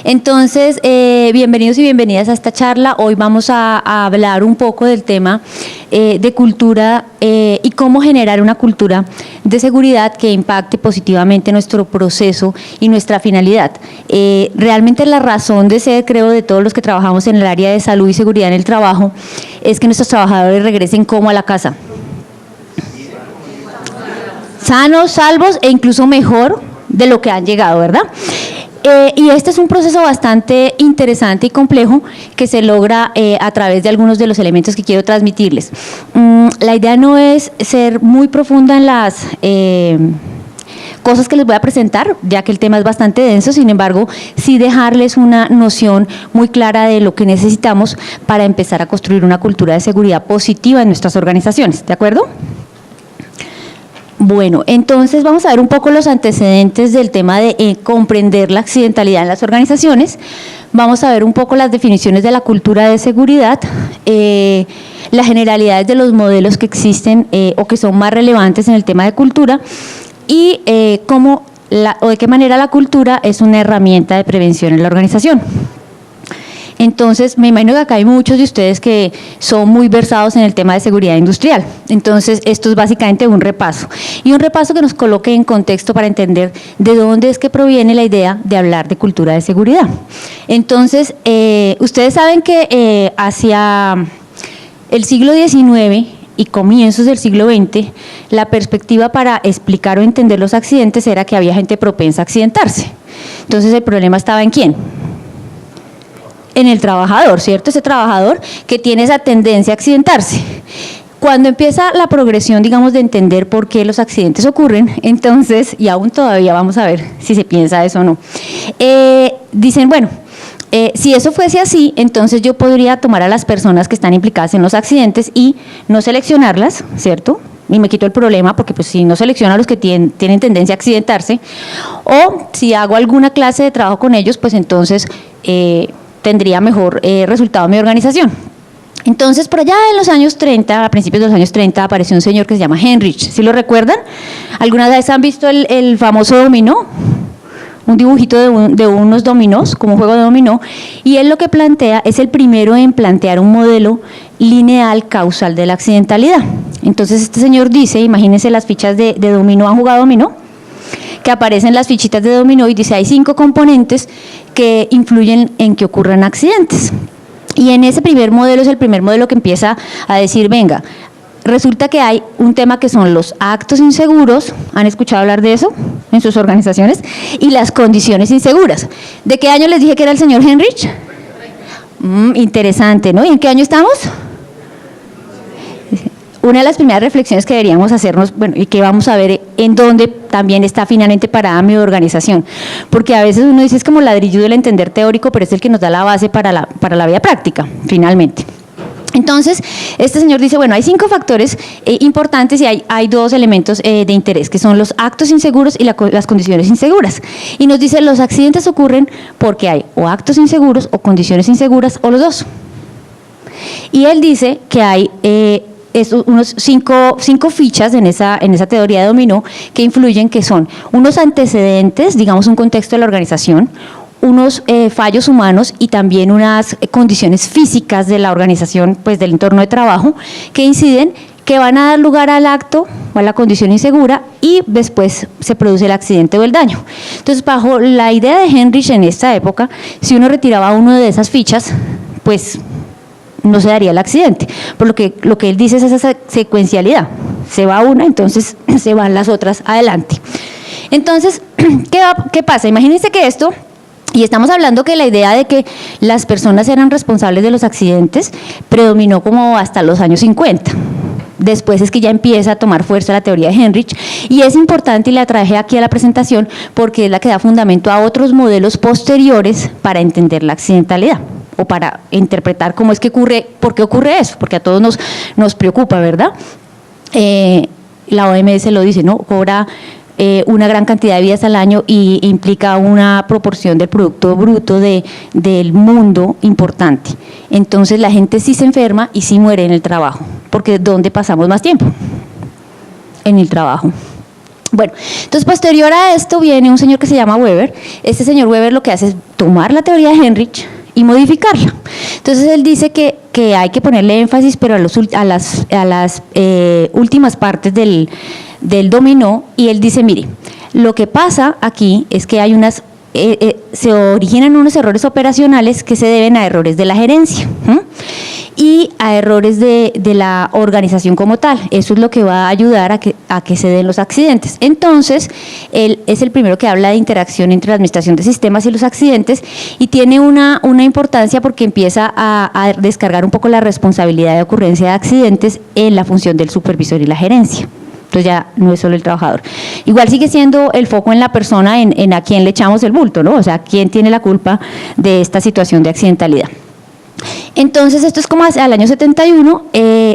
Entonces, bienvenidos y bienvenidas a esta charla. Hoy vamos a hablar un poco del tema de cultura y cómo generar una cultura de seguridad que impacte positivamente nuestro proceso y nuestra finalidad. Realmente la razón de ser, creo, de todos los que trabajamos en el área de salud y seguridad en el trabajo es que nuestros trabajadores regresen como a la casa. Sanos, salvos e incluso mejor de lo que han llegado, ¿verdad? Y este es un proceso bastante interesante y complejo que se logra a través de algunos de los elementos que quiero transmitirles. La idea no es ser muy profunda en las cosas que les voy a presentar, ya que el tema es bastante denso, sin embargo, sí dejarles una noción muy clara de lo que necesitamos para empezar a construir una cultura de seguridad positiva en nuestras organizaciones, ¿de acuerdo? Bueno, entonces vamos a ver un poco los antecedentes del tema de comprender la accidentalidad en las organizaciones. Vamos a ver un poco las definiciones de la cultura de seguridad, las generalidades de los modelos que existen o que son más relevantes en el tema de cultura y cómo o de qué manera la cultura es una herramienta de prevención en la organización. Entonces, me imagino que acá hay muchos de ustedes que son muy versados en el tema de seguridad industrial. Entonces, esto es básicamente un repaso. Y un repaso que nos coloque en contexto para entender de dónde es que proviene la idea de hablar de cultura de seguridad. Entonces, ustedes saben que hacia el siglo XIX y comienzos del siglo XX, la perspectiva para explicar o entender los accidentes era que había gente propensa a accidentarse. Entonces, el problema estaba ¿en quién? En el trabajador, ¿cierto? Ese trabajador que tiene esa tendencia a accidentarse. Cuando empieza la progresión, digamos, de entender por qué los accidentes ocurren, entonces, y aún todavía vamos a ver si se piensa eso o no, dicen, bueno, si eso fuese así, entonces yo podría tomar a las personas que están implicadas en los accidentes y no seleccionarlas, ¿cierto? Y me quito el problema porque pues si no selecciono a los que tienen tendencia a accidentarse, o si hago alguna clase de trabajo con ellos, pues entonces tendría mejor resultado mi organización. Entonces, por allá en los años 30, a principios de los años 30, apareció un señor que se llama Heinrich. ¿Sí lo recuerdan? ¿Alguna vez han visto el famoso dominó? Un dibujito de unos dominós, como un juego de dominó, y él lo que plantea es el primero en plantear un modelo lineal causal de la accidentalidad. Entonces, este señor dice, imagínense las fichas de dominó, ¿han jugado dominó? Que aparecen las fichitas de dominó y dice hay 5 componentes que influyen en que ocurran accidentes. Y en ese primer modelo es el primer modelo que empieza a decir, venga, resulta que hay un tema que son los actos inseguros, ¿han escuchado hablar de eso en sus organizaciones? Y las condiciones inseguras. ¿De qué año les dije que era el señor Heinrich? Interesante, ¿no? ¿Y en qué año estamos? Una de las primeras reflexiones que deberíamos hacernos, bueno, y que vamos a ver en dónde también está finalmente parada mi organización, porque a veces uno dice es como ladrillo del entender teórico, pero es el que nos da la base para la vida práctica, finalmente. Entonces, este señor dice, bueno, hay 5 factores importantes y hay 2 elementos de interés, que son los actos inseguros y las condiciones inseguras. Y nos dice, los accidentes ocurren porque hay o actos inseguros o condiciones inseguras o los dos. Y él dice que hay unos 5 fichas en esa teoría de dominó que influyen, que son unos antecedentes, digamos un contexto de la organización, unos fallos humanos y también unas condiciones físicas de la organización, pues del entorno de trabajo, que inciden, que van a dar lugar al acto o a la condición insegura y después se produce el accidente o el daño. Entonces, bajo la idea de Heinrich en esta época, si uno retiraba una de esas fichas, pues no se daría el accidente, por lo que él dice es esa secuencialidad, se va una, entonces se van las otras adelante. Entonces, ¿qué pasa? Imagínense que esto, y estamos hablando que la idea de que las personas eran responsables de los accidentes predominó como hasta los años 50. Después es que ya empieza a tomar fuerza la teoría de Heinrich y es importante y la traje aquí a la presentación porque es la que da fundamento a otros modelos posteriores para entender la accidentalidad o para interpretar cómo es que ocurre, por qué ocurre eso, porque a todos nos preocupa, ¿verdad? La OMS lo dice, ¿no? Cobra una gran cantidad de vidas al año y implica una proporción del Producto Bruto del mundo importante. Entonces la gente sí se enferma y sí muere en el trabajo, porque ¿dónde pasamos más tiempo? En el trabajo. Bueno, entonces posterior a esto viene un señor que se llama Weber. Este señor Weber lo que hace es tomar la teoría de Henrich y modificarla. Entonces él dice que hay que ponerle énfasis, pero a las últimas partes del dominó, y él dice, mire, lo que pasa aquí es que hay se originan unos errores operacionales que se deben a errores de la gerencia y a errores de la organización como tal. Eso es lo que va a ayudar a que se den los accidentes. Entonces, él es el primero que habla de interacción entre la administración de sistemas y los accidentes, y tiene una importancia porque empieza a descargar un poco la responsabilidad de ocurrencia de accidentes en la función del supervisor y la gerencia. Entonces ya no es solo el trabajador. Igual sigue siendo el foco en la persona, en a quién le echamos el bulto, ¿no? O sea, quién tiene la culpa de esta situación de accidentalidad. Entonces esto es como al año 71,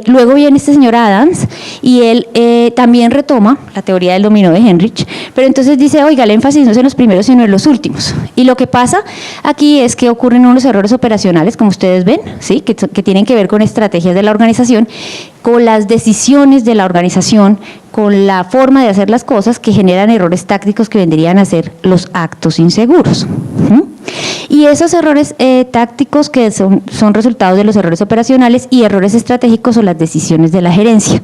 luego viene este señor Adams y él también retoma la teoría del dominó de Henrich, pero entonces dice, oiga, el énfasis no es en los primeros sino en los últimos. Y lo que pasa aquí es que ocurren unos errores operacionales, como ustedes ven, ¿sí? que tienen que ver con estrategias de la organización, con las decisiones de la organización, con la forma de hacer las cosas, que generan errores tácticos que vendrían a ser los actos inseguros. Y esos errores tácticos que son resultados de los errores operacionales, y errores estratégicos o las decisiones de la gerencia.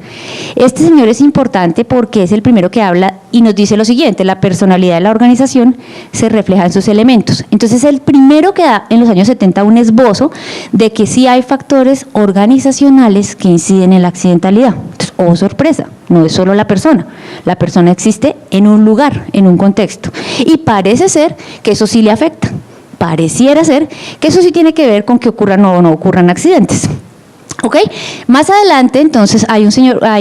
Este señor es importante porque es el primero que habla y nos dice lo siguiente: la personalidad de la organización se refleja en sus elementos. Entonces, el primero que da en los años 70 un esbozo de que sí hay factores organizacionales que inciden en la accidentalidad. Entonces, oh sorpresa, no es solo la persona existe en un lugar, en un contexto, y parece ser que eso sí le afecta. Pareciera ser que eso sí tiene que ver con que ocurran o no ocurran accidentes. ¿Ok? Más adelante, entonces, hay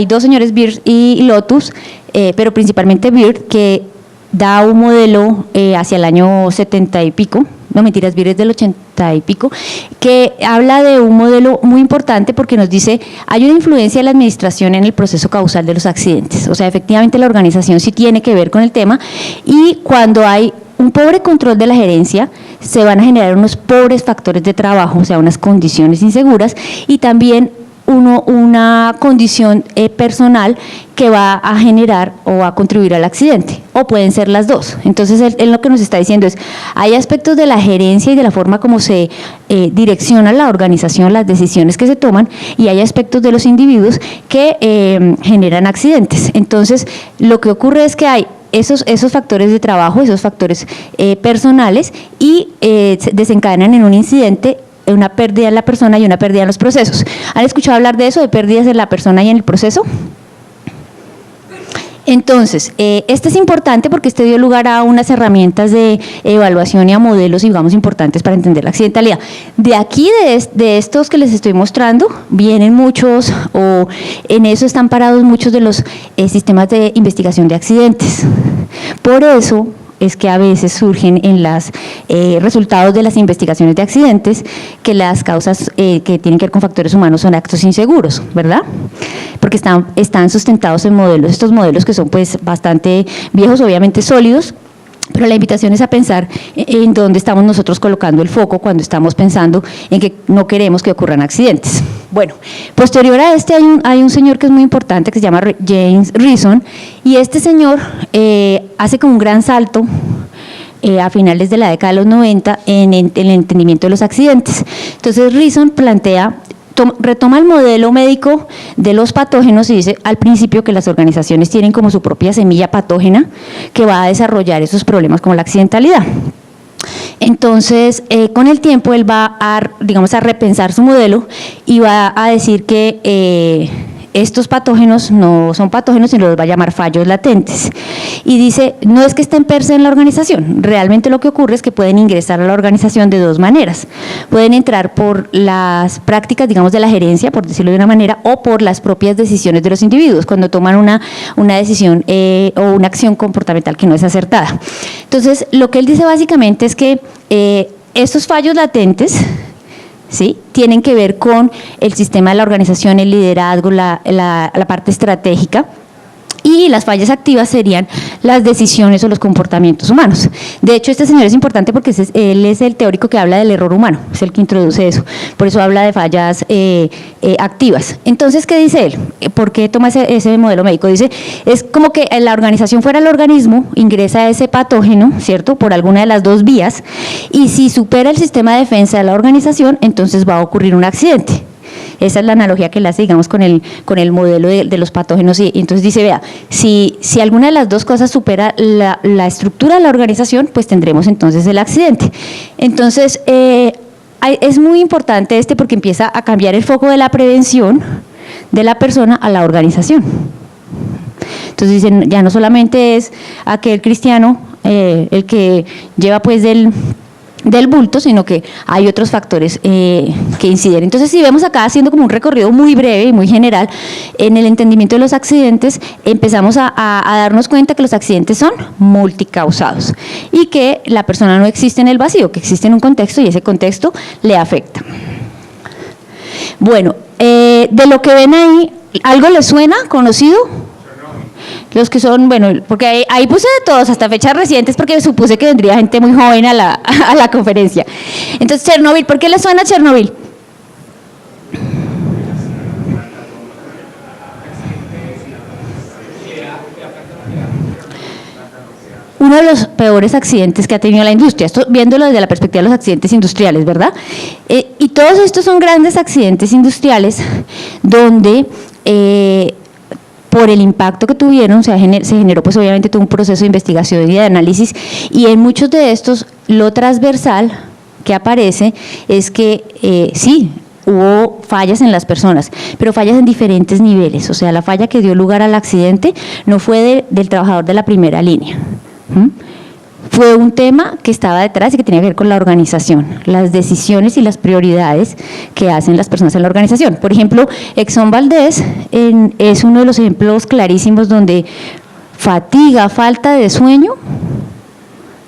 dos señores, Beard y Lotus, pero principalmente Beard, que da un modelo hacia el año 70 y pico, no mentiras, Beard es del 80 y pico, que habla de un modelo muy importante porque nos dice, hay una influencia de la administración en el proceso causal de los accidentes. O sea, efectivamente la organización sí tiene que ver con el tema, y cuando hay un pobre control de la gerencia, se van a generar unos pobres factores de trabajo, o sea, unas condiciones inseguras, y también una condición personal que va a generar o a contribuir al accidente, o pueden ser las dos. Entonces, él lo que nos está diciendo es, hay aspectos de la gerencia y de la forma como se direcciona la organización, las decisiones que se toman, y hay aspectos de los individuos que generan accidentes. Entonces, lo que ocurre es que hay esos factores de trabajo, esos factores personales, y desencadenan en un incidente, una pérdida en la persona y una pérdida en los procesos. ¿Han escuchado hablar de eso, de pérdidas en la persona y en el proceso? Entonces, este es importante porque este dio lugar a unas herramientas de evaluación y a modelos, digamos, importantes para entender la accidentalidad. De aquí, de estos que les estoy mostrando, vienen muchos, o en eso están parados muchos de los sistemas de investigación de accidentes. Por eso es que a veces surgen en los resultados de las investigaciones de accidentes que las causas que tienen que ver con factores humanos son actos inseguros, ¿verdad? Porque están sustentados en modelos, estos modelos que son pues bastante viejos, obviamente sólidos, pero la invitación es a pensar en dónde estamos nosotros colocando el foco cuando estamos pensando en que no queremos que ocurran accidentes. Bueno, posterior a este hay un señor que es muy importante que se llama James Reason, y este señor hace como un gran salto a finales de la década de los 90 en el entendimiento de los accidentes. Entonces, Reason retoma el modelo médico de los patógenos y dice al principio que las organizaciones tienen como su propia semilla patógena que va a desarrollar esos problemas como la accidentalidad. Entonces, con el tiempo él va a repensar su modelo y va a decir que estos patógenos no son patógenos, sino los va a llamar fallos latentes. Y dice, no es que estén per se en la organización, realmente lo que ocurre es que pueden ingresar a la organización de dos maneras. Pueden entrar por las prácticas, digamos, de la gerencia, por decirlo de una manera, o por las propias decisiones de los individuos, cuando toman una decisión o una acción comportamental que no es acertada. Entonces, lo que él dice básicamente es que estos fallos latentes, ¿sí?, tienen que ver con el sistema de la organización, el liderazgo, la parte estratégica, y las fallas activas serían las decisiones o los comportamientos humanos. De hecho, este señor es importante porque él es el teórico que habla del error humano, es el que introduce eso, por eso habla de fallas activas. Entonces, ¿qué dice él? ¿Por qué toma ese modelo médico? Dice, es como que la organización fuera el organismo, ingresa ese patógeno, ¿cierto?, por alguna de las dos vías, y si supera el sistema de defensa de la organización, entonces va a ocurrir un accidente. Esa es la analogía que le hace, digamos, con el modelo de los patógenos. Y entonces dice, vea, si alguna de las dos cosas supera la estructura de la organización, pues tendremos entonces el accidente. Entonces, es muy importante porque empieza a cambiar el foco de la prevención de la persona a la organización. Entonces dicen, ya no solamente es aquel cristiano el que lleva pues del bulto, sino que hay otros factores que inciden. Entonces, si vemos acá haciendo como un recorrido muy breve y muy general en el entendimiento de los accidentes, empezamos a darnos cuenta que los accidentes son multicausados y que la persona no existe en el vacío, que existe en un contexto y ese contexto le afecta. Bueno, de lo que ven ahí, ¿algo les suena conocido? Los que son, bueno, porque ahí puse de todos, hasta fechas recientes, porque supuse que vendría gente muy joven a la conferencia. Entonces, Chernobyl, ¿por qué les suena Chernobyl? Uno de los peores accidentes que ha tenido la industria, esto viéndolo desde la perspectiva de los accidentes industriales, ¿verdad? Y todos estos son grandes accidentes industriales donde por el impacto que tuvieron, se generó pues obviamente todo un proceso de investigación y de análisis, y en muchos de estos lo transversal que aparece es que sí, hubo fallas en las personas, pero fallas en diferentes niveles. O sea, la falla que dio lugar al accidente no fue del trabajador de la primera línea. Fue un tema que estaba detrás y que tenía que ver con la organización, las decisiones y las prioridades que hacen las personas en la organización. Por ejemplo, Exxon Valdez es uno de los ejemplos clarísimos donde fatiga, falta de sueño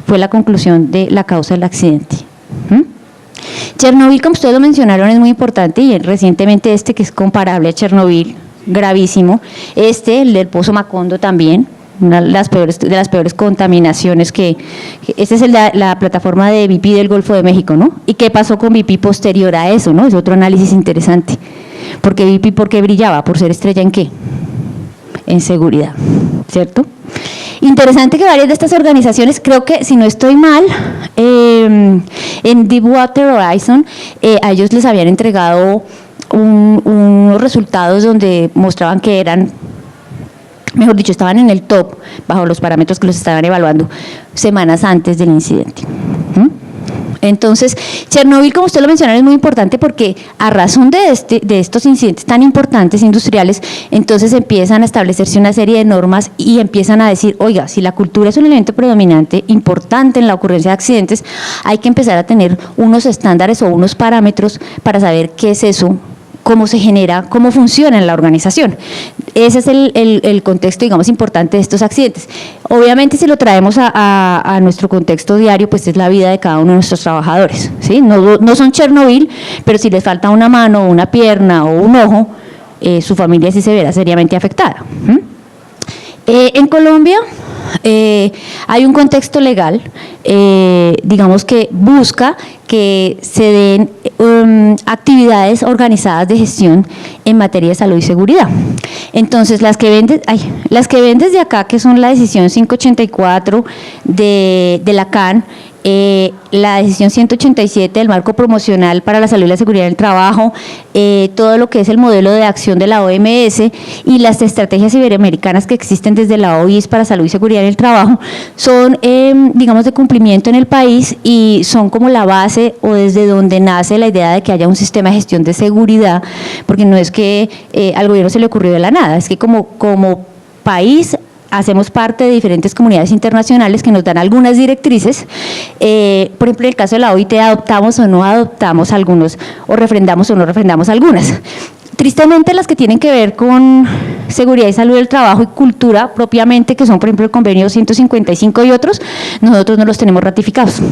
fue la conclusión de la causa del accidente. Chernobyl, como ustedes lo mencionaron, es muy importante, y recientemente que es comparable a Chernobyl, gravísimo, el del Pozo Macondo también, una de las peores contaminaciones esta es la plataforma de BP del Golfo de México, ¿no? ¿Y qué pasó con BP posterior a eso, no? Es otro análisis interesante. Porque BP, ¿por qué brillaba? ¿Por ser estrella en qué? En seguridad, ¿cierto? Interesante que varias de estas organizaciones, creo que si no estoy mal, en Deepwater Horizon, a ellos les habían entregado unos resultados donde mostraban que eran, mejor dicho, estaban en el top, bajo los parámetros que los estaban evaluando semanas antes del incidente. Entonces, Chernobyl, como usted lo mencionó, es muy importante porque a razón de estos incidentes tan importantes industriales, entonces empiezan a establecerse una serie de normas y empiezan a decir, oiga, si la cultura es un elemento predominante, importante en la ocurrencia de accidentes, hay que empezar a tener unos estándares o unos parámetros para saber qué es eso, cómo se genera, cómo funciona en la organización. Ese es el contexto, digamos, importante de estos accidentes. Obviamente, si lo traemos a nuestro contexto diario, pues es la vida de cada uno de nuestros trabajadores, ¿sí? No son Chernobyl, pero si les falta una mano, una pierna o un ojo, su familia sí se verá seriamente afectada. En Colombia hay un contexto legal, digamos, que busca que se den actividades organizadas de gestión en materia de salud y seguridad. Entonces, las que ven desde acá, que son la decisión 584 de la CAN, la decisión 187 del marco promocional para la salud y la seguridad en el trabajo, todo lo que es el modelo de acción de la OMS y las estrategias iberoamericanas que existen desde la OIS para salud y seguridad en el trabajo, son, digamos, de cumplimiento en el país y son como la base o desde donde nace la idea de que haya un sistema de gestión de seguridad, porque no es que al gobierno se le ocurrió de la nada, es que como país hacemos parte de diferentes comunidades internacionales que nos dan algunas directrices. Por ejemplo, en el caso de la OIT, adoptamos o no adoptamos algunos, o refrendamos o no refrendamos algunas. Tristemente, las que tienen que ver con seguridad y salud del trabajo y cultura propiamente, que son por ejemplo el convenio 155 y otros, nosotros no los tenemos ratificados.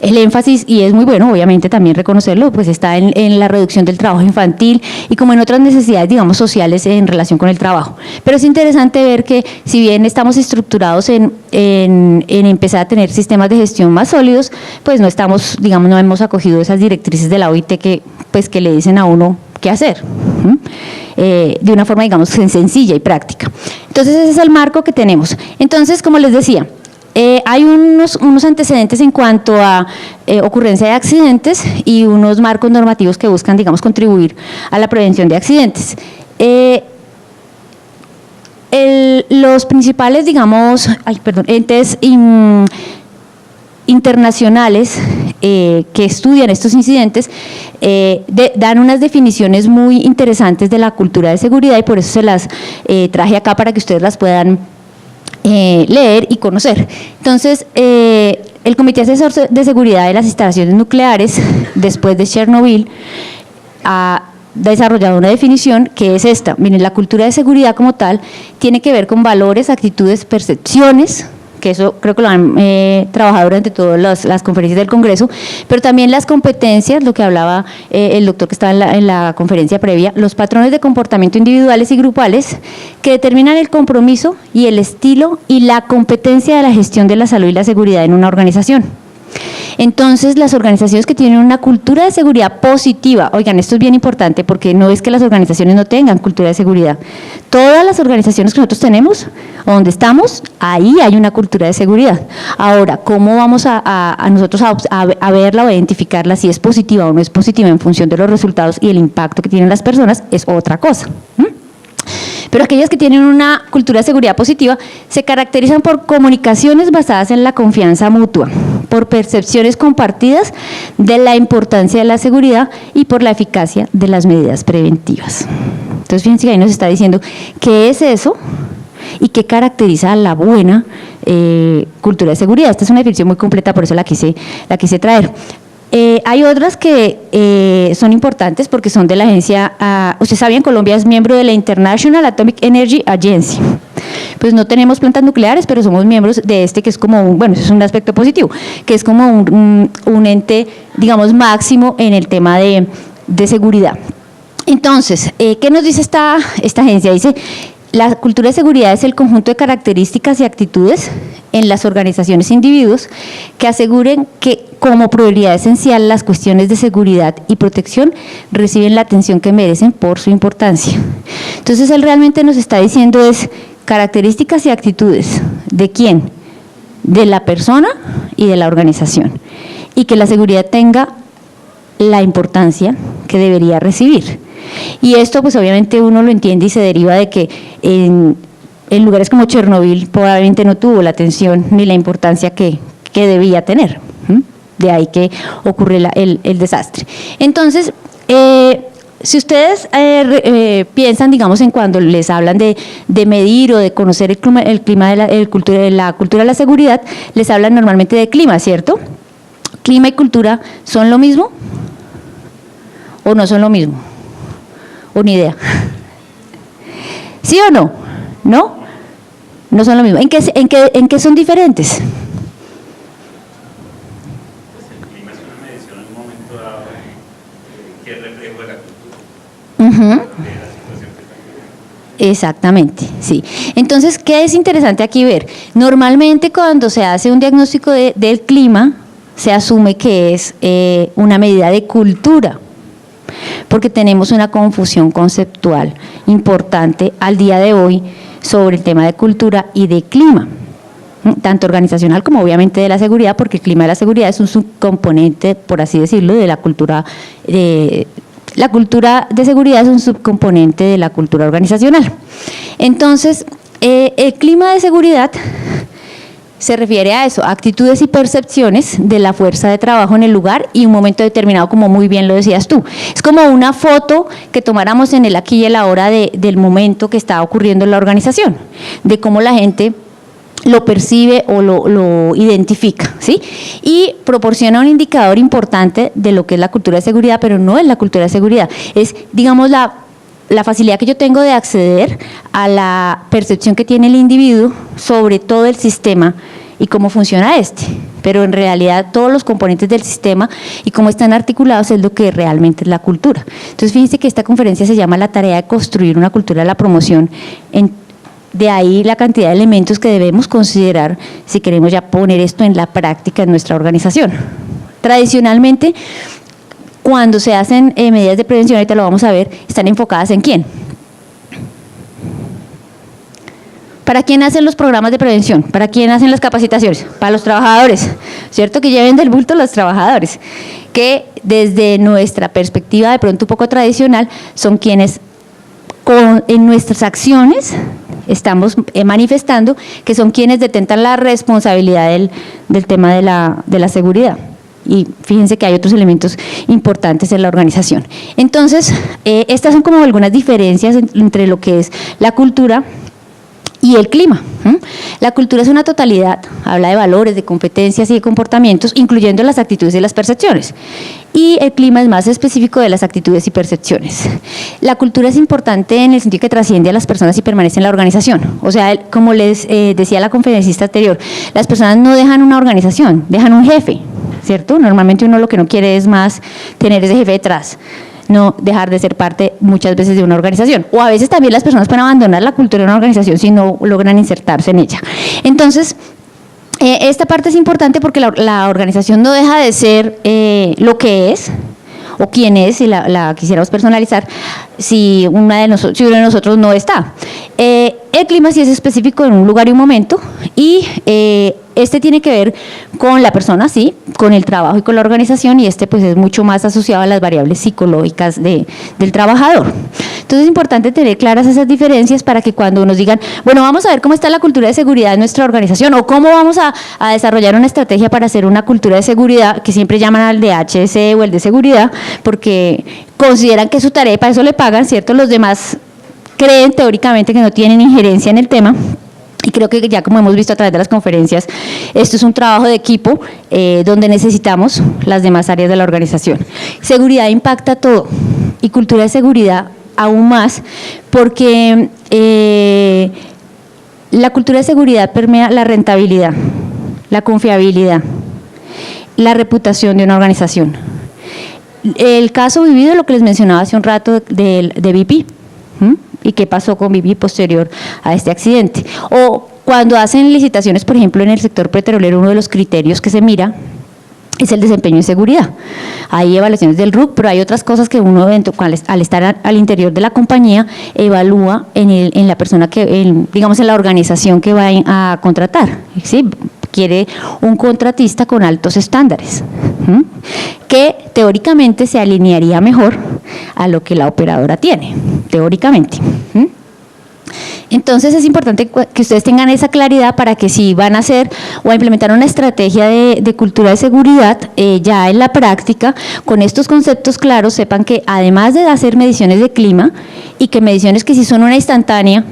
el énfasis, y es muy bueno obviamente también reconocerlo, pues está en la reducción del trabajo infantil y como en otras necesidades, digamos, sociales en relación con el trabajo. Pero es interesante ver que si bien estamos estructurados en empezar a tener sistemas de gestión más sólidos, pues no estamos, digamos, no hemos acogido esas directrices de la OIT que le dicen a uno qué hacer, de una forma, digamos, sencilla y práctica. Entonces, ese es el marco que tenemos. Entonces, como les decía, hay unos antecedentes en cuanto a ocurrencia de accidentes y unos marcos normativos que buscan, digamos, contribuir a la prevención de accidentes. Los principales, digamos, entes internacionales que estudian estos incidentes dan unas definiciones muy interesantes de la cultura de seguridad y por eso se las traje acá para que ustedes las puedan leer y conocer. Entonces, el Comité Asesor de Seguridad de las Instalaciones Nucleares, después de Chernobyl, ha desarrollado una definición que es esta. Miren, la cultura de seguridad como tal tiene que ver con valores, actitudes, percepciones, que eso creo que lo han trabajado durante todas las conferencias del Congreso, pero también las competencias, lo que hablaba el doctor que estaba en la conferencia previa, los patrones de comportamiento individuales y grupales que determinan el compromiso y el estilo y la competencia de la gestión de la salud y la seguridad en una organización. Entonces, las organizaciones que tienen una cultura de seguridad positiva, oigan, esto es bien importante porque no es que las organizaciones no tengan cultura de seguridad. Todas las organizaciones que nosotros tenemos, o donde estamos, ahí hay una cultura de seguridad. Ahora, ¿cómo vamos a nosotros a verla o a identificarla si es positiva o no es positiva en función de los resultados y el impacto que tienen las personas? Es otra cosa. Pero aquellas que tienen una cultura de seguridad positiva se caracterizan por comunicaciones basadas en la confianza mutua, por percepciones compartidas de la importancia de la seguridad y por la eficacia de las medidas preventivas. Entonces, fíjense que ahí nos está diciendo qué es eso y qué caracteriza a la buena cultura de seguridad. Esta es una definición muy completa, por eso la quise traer. Hay otras que son importantes porque son de la agencia, usted sabía, Colombia es miembro de la International Atomic Energy Agency. Pues no tenemos plantas nucleares, pero somos miembros de que es como bueno, eso es un aspecto positivo, que es como un ente, digamos, máximo en el tema de seguridad. Entonces, ¿qué nos dice esta agencia? Dice, la cultura de seguridad es el conjunto de características y actitudes en las organizaciones e individuos que aseguren que como prioridad esencial las cuestiones de seguridad y protección reciben la atención que merecen por su importancia. Entonces, él realmente nos está diciendo es características y actitudes ¿de quién? De la persona y de la organización, y que la seguridad tenga la importancia que debería recibir. Y esto pues obviamente uno lo entiende y se deriva de que en lugares como Chernobyl probablemente no tuvo la atención ni la importancia que debía tener. De ahí que ocurre el desastre. Entonces, si ustedes piensan, digamos, en cuando les hablan de medir o de conocer el clima de la cultura de la seguridad, les hablan normalmente de clima, ¿cierto? ¿Clima y cultura son lo mismo o no son lo mismo? Una idea. ¿Sí o no? ¿No? No son lo mismo. ¿En qué son diferentes? Pues el clima es una medición en un momento dado que es reflejo de la cultura. De la situación que está viviendo. Exactamente, sí. Entonces, ¿qué es interesante aquí ver? Normalmente cuando se hace un diagnóstico del clima, se asume que es una medida de cultura, porque tenemos una confusión conceptual importante al día de hoy sobre el tema de cultura y de clima, tanto organizacional como obviamente de la seguridad, porque el clima de la seguridad es un subcomponente, por así decirlo, de la cultura. La cultura de seguridad es un subcomponente de la cultura organizacional. Entonces, el clima de seguridad se refiere a eso, actitudes y percepciones de la fuerza de trabajo en el lugar y un momento determinado, como muy bien lo decías tú. Es como una foto que tomáramos en el aquí y el ahora del momento que está ocurriendo en la organización, de cómo la gente lo percibe o lo identifica, ¿sí? Y proporciona un indicador importante de lo que es la cultura de seguridad, pero no es la cultura de seguridad, es, digamos, la facilidad que yo tengo de acceder a la percepción que tiene el individuo sobre todo el sistema y cómo funciona este, pero en realidad todos los componentes del sistema y cómo están articulados es lo que realmente es la cultura. Entonces fíjense que esta conferencia se llama La tarea de construir una cultura de la promoción, de ahí la cantidad de elementos que debemos considerar si queremos ya poner esto en la práctica en nuestra organización. Tradicionalmente, cuando se hacen medidas de prevención, ahorita lo vamos a ver, están enfocadas ¿en quién? ¿Para quién hacen los programas de prevención? ¿Para quién hacen las capacitaciones? Para los trabajadores, ¿cierto? Que lleven del bulto los trabajadores, que desde nuestra perspectiva de pronto un poco tradicional, son quienes en nuestras acciones estamos manifestando que son quienes detentan la responsabilidad del tema de la seguridad. Y fíjense que hay otros elementos importantes en la organización. Entonces, estas son como algunas diferencias entre lo que es la cultura y el clima. La cultura es una totalidad, habla de valores, de competencias y de comportamientos, incluyendo las actitudes y las percepciones. Y el clima es más específico de las actitudes y percepciones. La cultura es importante en el sentido que trasciende a las personas y permanece en la organización. O sea, como les decía la conferencista anterior, las personas no dejan una organización, dejan un jefe, ¿cierto? Normalmente uno lo que no quiere es más tener ese jefe detrás, no dejar de ser parte muchas veces de una organización. O a veces también las personas pueden abandonar la cultura de una organización si no logran insertarse en ella. Entonces, esta parte es importante porque la organización no deja de ser lo que es, o quién es, si la quisiéramos personalizar, si uno de nosotros no está. El clima sí es específico en un lugar y un momento, y este tiene que ver con la persona, sí, con el trabajo y con la organización, y este pues es mucho más asociado a las variables psicológicas del trabajador. Entonces es importante tener claras esas diferencias para que cuando nos digan, bueno, vamos a ver cómo está la cultura de seguridad en nuestra organización, o cómo vamos a desarrollar una estrategia para hacer una cultura de seguridad, que siempre llaman al de HSE o el de seguridad, porque consideran que es su tarea y para eso le pagan, ¿cierto? Los demás creen teóricamente que no tienen injerencia en el tema. Y creo que ya como hemos visto a través de las conferencias, esto es un trabajo de equipo donde necesitamos las demás áreas de la organización. Seguridad impacta todo, y cultura de seguridad aún más, porque la cultura de seguridad permea la rentabilidad, la confiabilidad, la reputación de una organización. El caso vivido, lo que les mencionaba hace un rato de BP, y qué pasó con BP posterior a este accidente. O cuando hacen licitaciones, por ejemplo, en el sector petrolero, uno de los criterios que se mira es el desempeño en seguridad. Hay evaluaciones del RUC, pero hay otras cosas que uno al estar al interior de la compañía evalúa en la persona digamos en la organización que va a contratar, ¿sí? Quiere un contratista con altos estándares, que teóricamente se alinearía mejor a lo que la operadora tiene, teóricamente. Entonces es importante que ustedes tengan esa claridad para que si van a hacer o a implementar una estrategia de cultura de seguridad, ya en la práctica, con estos conceptos claros, sepan que además de hacer mediciones de clima, y que mediciones que si son una instantánea,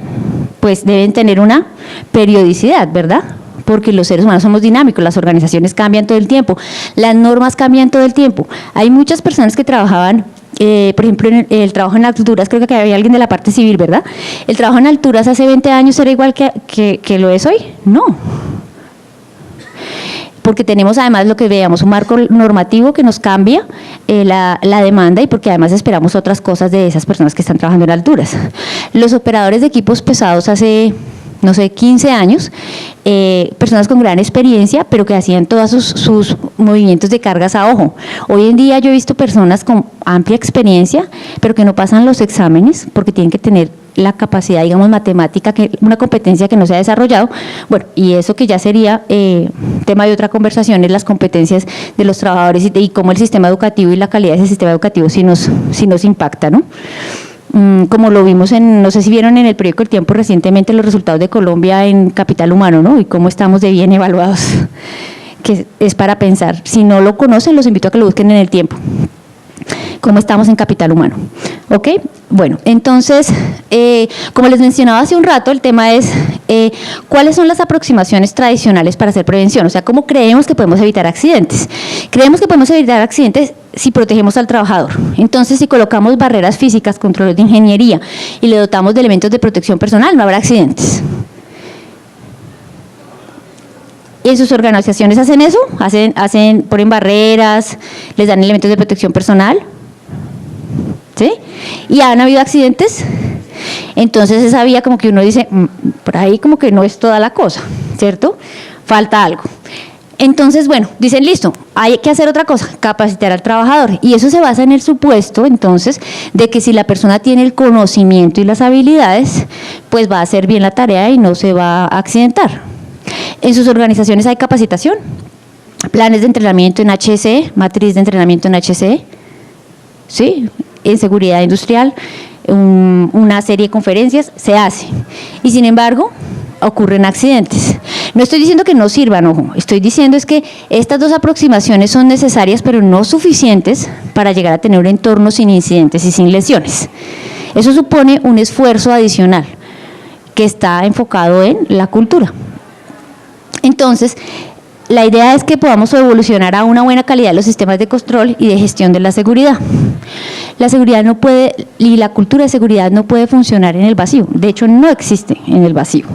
pues deben tener una periodicidad, ¿verdad? Porque los seres humanos somos dinámicos, las organizaciones cambian todo el tiempo, las normas cambian todo el tiempo. Hay muchas personas que trabajaban, por ejemplo, en el trabajo en alturas, creo que había alguien de la parte civil, ¿verdad? ¿El trabajo en alturas hace 20 años era igual que lo es hoy? No. Porque tenemos además lo que veamos, un marco normativo que nos cambia la demanda, y porque además esperamos otras cosas de esas personas que están trabajando en alturas. Los operadores de equipos pesados hace, no sé, 15 años, personas con gran experiencia, pero que hacían todos sus movimientos de cargas a ojo. Hoy en día yo he visto personas con amplia experiencia, pero que no pasan los exámenes porque tienen que tener la capacidad, digamos, matemática, una competencia que no se ha desarrollado. Bueno, y eso que ya sería tema de otra conversación, es las competencias de los trabajadores y cómo el sistema educativo y la calidad de ese sistema educativo sí nos impacta, ¿no? Como lo vimos no sé si vieron en el periódico El Tiempo recientemente los resultados de Colombia en capital humano, ¿no? Y cómo estamos de bien evaluados, que es para pensar. Si no lo conocen, los invito a que lo busquen en El Tiempo. Cómo estamos en capital humano, ¿ok? Bueno, entonces, como les mencionaba hace un rato, el tema es cuáles son las aproximaciones tradicionales para hacer prevención, o sea, cómo creemos que podemos evitar accidentes. Creemos que podemos evitar accidentes si protegemos al trabajador. Entonces, si colocamos barreras físicas, controles de ingeniería y le dotamos de elementos de protección personal, no habrá accidentes. En sus organizaciones hacen eso, ponen barreras, les dan elementos de protección personal, ¿sí? Y han habido accidentes, entonces esa vía como que uno dice, por ahí como que no es toda la cosa, ¿cierto? Falta algo. Entonces, bueno, dicen, listo, hay que hacer otra cosa, capacitar al trabajador. Y eso se basa en el supuesto, entonces, de que si la persona tiene el conocimiento y las habilidades, pues va a hacer bien la tarea y no se va a accidentar. En sus organizaciones hay capacitación, planes de entrenamiento en HSE, matriz de entrenamiento en HSE, ¿sí? En seguridad industrial, una serie de conferencias, se hace. Y sin embargo, ocurren accidentes. No estoy diciendo que no sirvan, ojo, estoy diciendo es que estas dos aproximaciones son necesarias, pero no suficientes para llegar a tener un entorno sin incidentes y sin lesiones. Eso supone un esfuerzo adicional que está enfocado en la cultura. Entonces, la idea es que podamos evolucionar a una buena calidad de los sistemas de control y de gestión de la seguridad. La seguridad no puede, y la cultura de seguridad no puede funcionar en el vacío. De hecho, no existe en el vacío.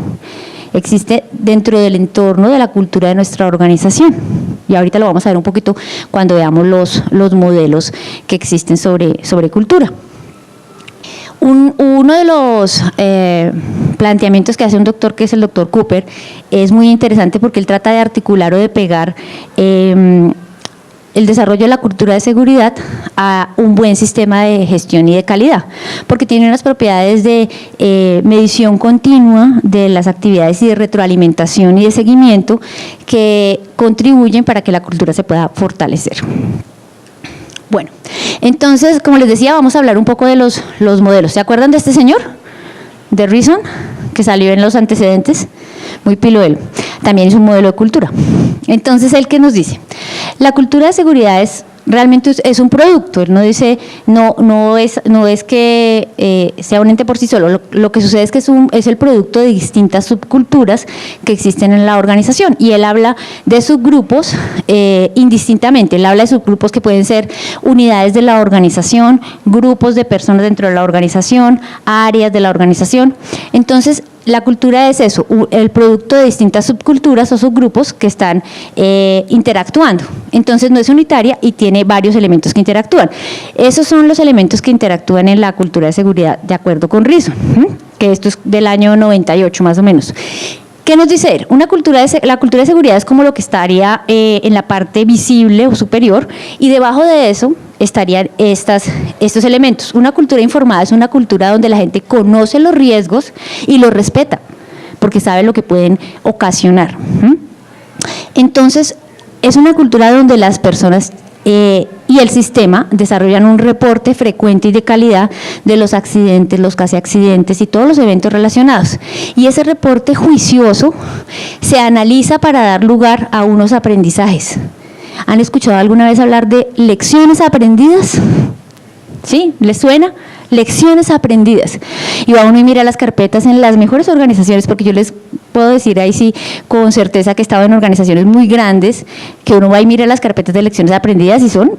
Existe dentro del entorno de la cultura de nuestra organización. Y ahorita lo vamos a ver un poquito cuando veamos los modelos que existen sobre cultura. Uno de los planteamientos que hace un doctor, que es el doctor Cooper, es muy interesante porque él trata de articular o de pegar el desarrollo de la cultura de seguridad a un buen sistema de gestión y de calidad, porque tiene unas propiedades de medición continua de las actividades y de retroalimentación y de seguimiento que contribuyen para que la cultura se pueda fortalecer. Bueno, entonces, como les decía, vamos a hablar un poco de los modelos. ¿Se acuerdan de este señor? De Reason, que salió en los antecedentes, muy pilo él. También es un modelo de cultura. Entonces, ¿él qué nos dice? La cultura de seguridad realmente es un producto. Él no dice, no es que sea un ente por sí solo. Lo que sucede es que es el producto de distintas subculturas que existen en la organización. Y él habla de subgrupos indistintamente. Él habla de subgrupos que pueden ser unidades de la organización, grupos de personas dentro de la organización, áreas de la organización. Entonces, la cultura es eso, el producto de distintas subculturas o subgrupos que están interactuando. Entonces no es unitaria y tiene varios elementos que interactúan. Esos son los elementos que interactúan en la cultura de seguridad, de acuerdo con Reason, que esto es del año 98 más o menos. ¿Qué nos dice él? La cultura de seguridad es como lo que estaría en la parte visible o superior, y debajo de eso estarían estos elementos. Una cultura informada es una cultura donde la gente conoce los riesgos y los respeta, porque sabe lo que pueden ocasionar. Entonces, es una cultura donde las personas y el sistema desarrollan un reporte frecuente y de calidad de los accidentes, los casi accidentes y todos los eventos relacionados. Y ese reporte juicioso se analiza para dar lugar a unos aprendizajes. ¿Han escuchado alguna vez hablar de lecciones aprendidas? ¿Sí? ¿Les suena? Lecciones aprendidas. Y va uno y mira las carpetas en las mejores organizaciones, porque yo les puedo decir ahí sí con certeza que he estado en organizaciones muy grandes, que uno va y mira las carpetas de lecciones aprendidas y son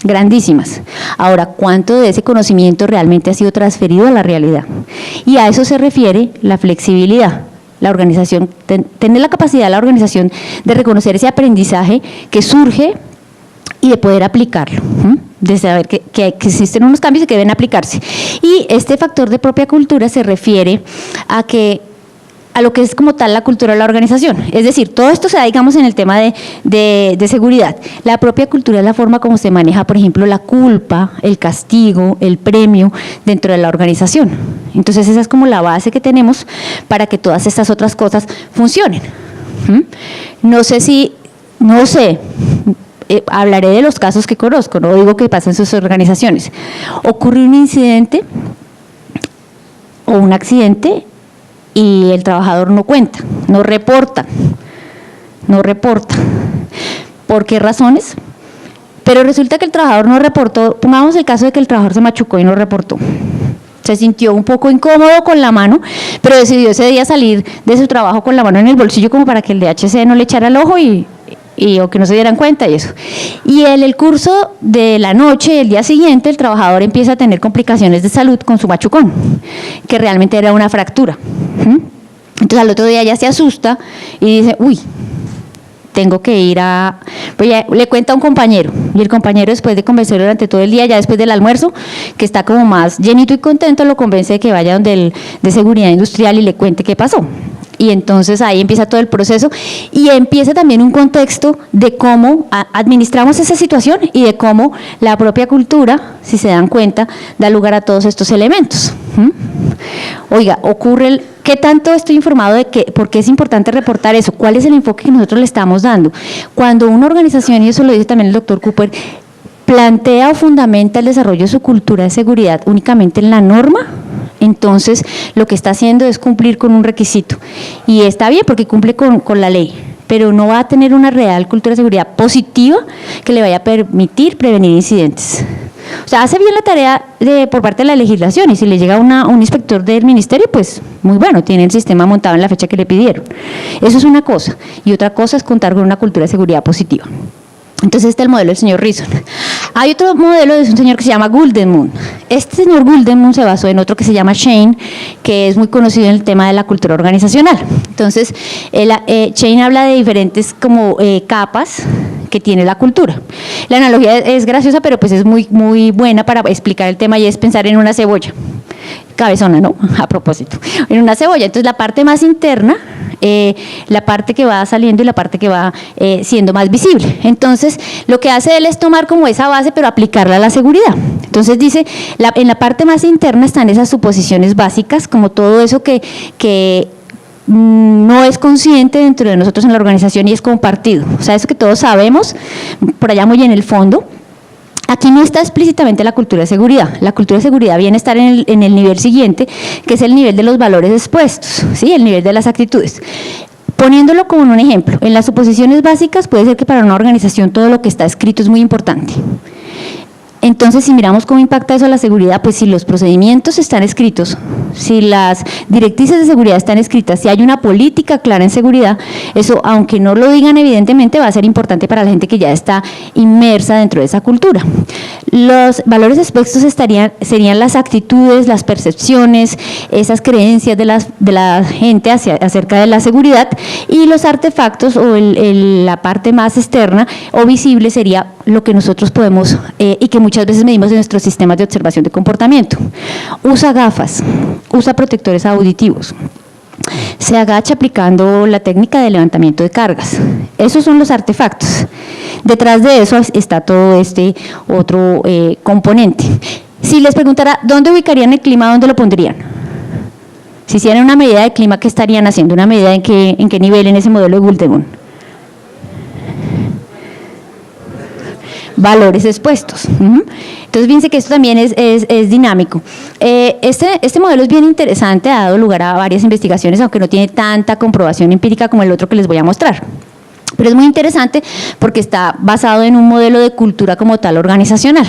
grandísimas. Ahora, ¿cuánto de ese conocimiento realmente ha sido transferido a la realidad? Y a eso se refiere la flexibilidad. La organización, tener la capacidad, la organización, de reconocer ese aprendizaje que surge y de poder aplicarlo, de saber que existen unos cambios y que deben aplicarse. Y este factor de propia cultura se refiere a lo que es como tal la cultura de la organización. Es decir, todo esto se da, digamos, en el tema de seguridad. La propia cultura es la forma como se maneja, por ejemplo, la culpa, el castigo, el premio dentro de la organización. Entonces, esa es como la base que tenemos para que todas estas otras cosas funcionen. No sé, hablaré de los casos que conozco, no digo que pasen en sus organizaciones. Ocurre un incidente o un accidente y el trabajador no cuenta, no reporta. ¿Por qué razones? Pero resulta que el trabajador no reportó. Pongamos el caso de que el trabajador se machucó y no reportó. Se sintió un poco incómodo con la mano, pero decidió ese día salir de su trabajo con la mano en el bolsillo como para que el DHC no le echara el ojo o que no se dieran cuenta y eso. Y en el curso de la noche, el día siguiente, el trabajador empieza a tener complicaciones de salud con su machucón, que realmente era una fractura. Entonces al otro día ya se asusta y dice, uy, tengo que ir a, le cuenta a un compañero, y el compañero, después de convencerlo durante todo el día, ya después del almuerzo, que está como más llenito y contento, lo convence de que vaya donde el de seguridad industrial y le cuente qué pasó. Y entonces ahí empieza todo el proceso y empieza también un contexto de cómo administramos esa situación y de cómo la propia cultura, si se dan cuenta, da lugar a todos estos elementos. Oiga, ocurre ¿qué tanto estoy informado de por qué es importante reportar eso? ¿Cuál es el enfoque que nosotros le estamos dando? Cuando una organización, y eso lo dice también el doctor Cooper, plantea o fundamenta el desarrollo de su cultura de seguridad únicamente en la norma, entonces lo que está haciendo es cumplir con un requisito. Y está bien porque cumple con la ley, pero no va a tener una real cultura de seguridad positiva que le vaya a permitir prevenir incidentes. O sea, hace bien la tarea por parte de la legislación y si le llega un inspector del ministerio, pues muy bueno, tiene el sistema montado en la fecha que le pidieron. Eso es una cosa. Y otra cosa es contar con una cultura de seguridad positiva. Entonces este es el modelo del señor Reason. Hay otro modelo de un señor que se llama Guldenmoon. Este señor Guldenmoon se basó en otro que se llama Shane, que es muy conocido en el tema de la cultura organizacional. Entonces, Shane habla de diferentes como capas que tiene la cultura. La analogía es graciosa, pero pues es muy buena para explicar el tema y es pensar en una cebolla. Cabezona, ¿no? A propósito. En una cebolla. Entonces, la parte más interna, la parte que va saliendo y la parte que va siendo más visible. Entonces, lo que hace él es tomar como esa base, pero aplicarla a la seguridad. Entonces, dice, en la parte más interna están esas suposiciones básicas, como todo eso que no es consciente dentro de nosotros en la organización y es compartido. O sea, eso que todos sabemos, por allá muy en el fondo. Aquí no está explícitamente la cultura de seguridad. La cultura de seguridad viene a estar en el nivel siguiente, que es el nivel de los valores expuestos, ¿sí? El nivel de las actitudes. Poniéndolo como un ejemplo, en las suposiciones básicas puede ser que para una organización todo lo que está escrito es muy importante. Entonces, si miramos cómo impacta eso a la seguridad, pues si los procedimientos están escritos, si las directrices de seguridad están escritas, si hay una política clara en seguridad, eso, aunque no lo digan evidentemente, va a ser importante para la gente que ya está inmersa dentro de esa cultura. Los valores expuestos serían las actitudes, las percepciones, esas creencias de la gente acerca de la seguridad, y los artefactos o la parte más externa o visible sería lo que nosotros podemos y que muchas veces medimos en nuestros sistemas de observación de comportamiento. Usa gafas, usa protectores auditivos, se agacha aplicando la técnica de levantamiento de cargas. Esos son los artefactos. Detrás de eso está todo este otro componente. Si les preguntara, ¿dónde ubicarían el clima? ¿Dónde lo pondrían? Si hicieran una medida de clima, ¿qué estarían haciendo? ¿Una medida en qué nivel en ese modelo de Guldenmoon? Valores expuestos. Entonces, fíjense que esto también es dinámico. Este modelo es bien interesante, ha dado lugar a varias investigaciones, aunque no tiene tanta comprobación empírica como el otro que les voy a mostrar. Pero es muy interesante porque está basado en un modelo de cultura como tal organizacional.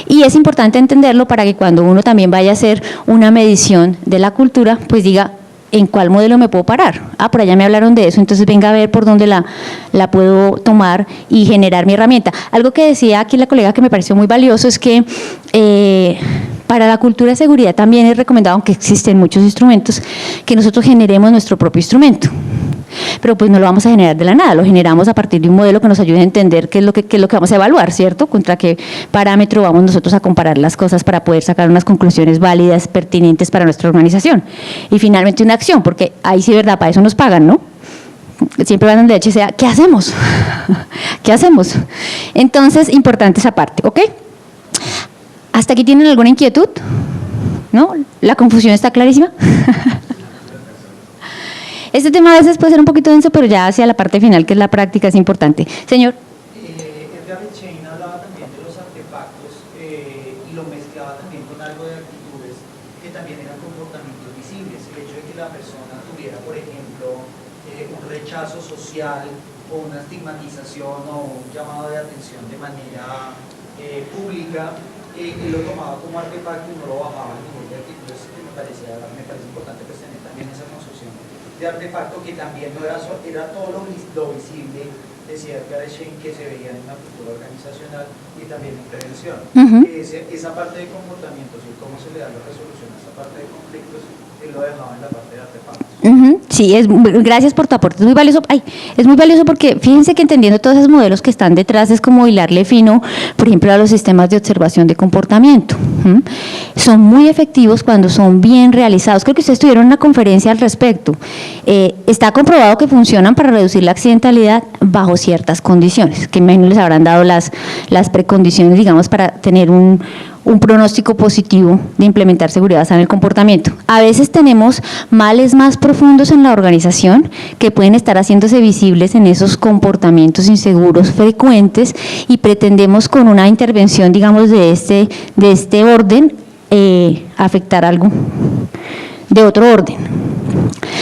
Y es importante entenderlo para que cuando uno también vaya a hacer una medición de la cultura, pues diga, ¿en cuál modelo me puedo parar? Por allá me hablaron de eso, entonces venga a ver por dónde la puedo tomar y generar mi herramienta. Algo que decía aquí la colega que me pareció muy valioso es que para la cultura de seguridad también es recomendado, aunque existen muchos instrumentos, que nosotros generemos nuestro propio instrumento. Pero pues no lo vamos a generar de la nada, lo generamos a partir de un modelo que nos ayude a entender qué es lo que vamos a evaluar, ¿cierto? Contra qué parámetro vamos nosotros a comparar las cosas para poder sacar unas conclusiones válidas, pertinentes para nuestra organización. Y finalmente una acción, porque ahí sí, ¿verdad? Para eso nos pagan, ¿no? Siempre van de HCA, ¿qué hacemos? ¿Qué hacemos? Entonces, importante esa parte, ¿ok? ¿Hasta aquí tienen alguna inquietud? ¿No? ¿La confusión está clarísima? Este tema a veces puede ser un poquito denso, pero ya hacia la parte final, que es la práctica, es importante. Señor. Edgar Shane hablaba también de los artefactos y lo mezclaba también con algo de actitudes que también eran comportamientos visibles. El hecho de que la persona tuviera, por ejemplo, un rechazo social o una estigmatización o un llamado de atención de manera pública, él lo tomaba como artefacto y no lo bajaba al nivel de actitudes, que me parece importante pues, tener también esa construcción de artefacto que también no era todo lo visible, decía Edgar Shane, que se veía en una cultura organizacional y también en prevención. Esa parte de comportamientos y cómo se le da la resolución a esa parte de conflictos que lo dejaba en la parte de artefactos. Sí, gracias por tu aporte, es muy valioso. Es muy valioso porque fíjense que entendiendo todos esos modelos que están detrás es como hilarle fino, por ejemplo, a los sistemas de observación de comportamiento. Son muy efectivos cuando son bien realizados. Creo que ustedes tuvieron una conferencia al respecto. Está comprobado que funcionan para reducir la accidentalidad bajo ciertas condiciones, que imagino les habrán dado las precondiciones, digamos, para tener un pronóstico positivo de implementar seguridad basada en el comportamiento. A veces tenemos males más profundos en la organización que pueden estar haciéndose visibles en esos comportamientos inseguros frecuentes y pretendemos con una intervención, digamos, de este orden, afectar algo de otro orden.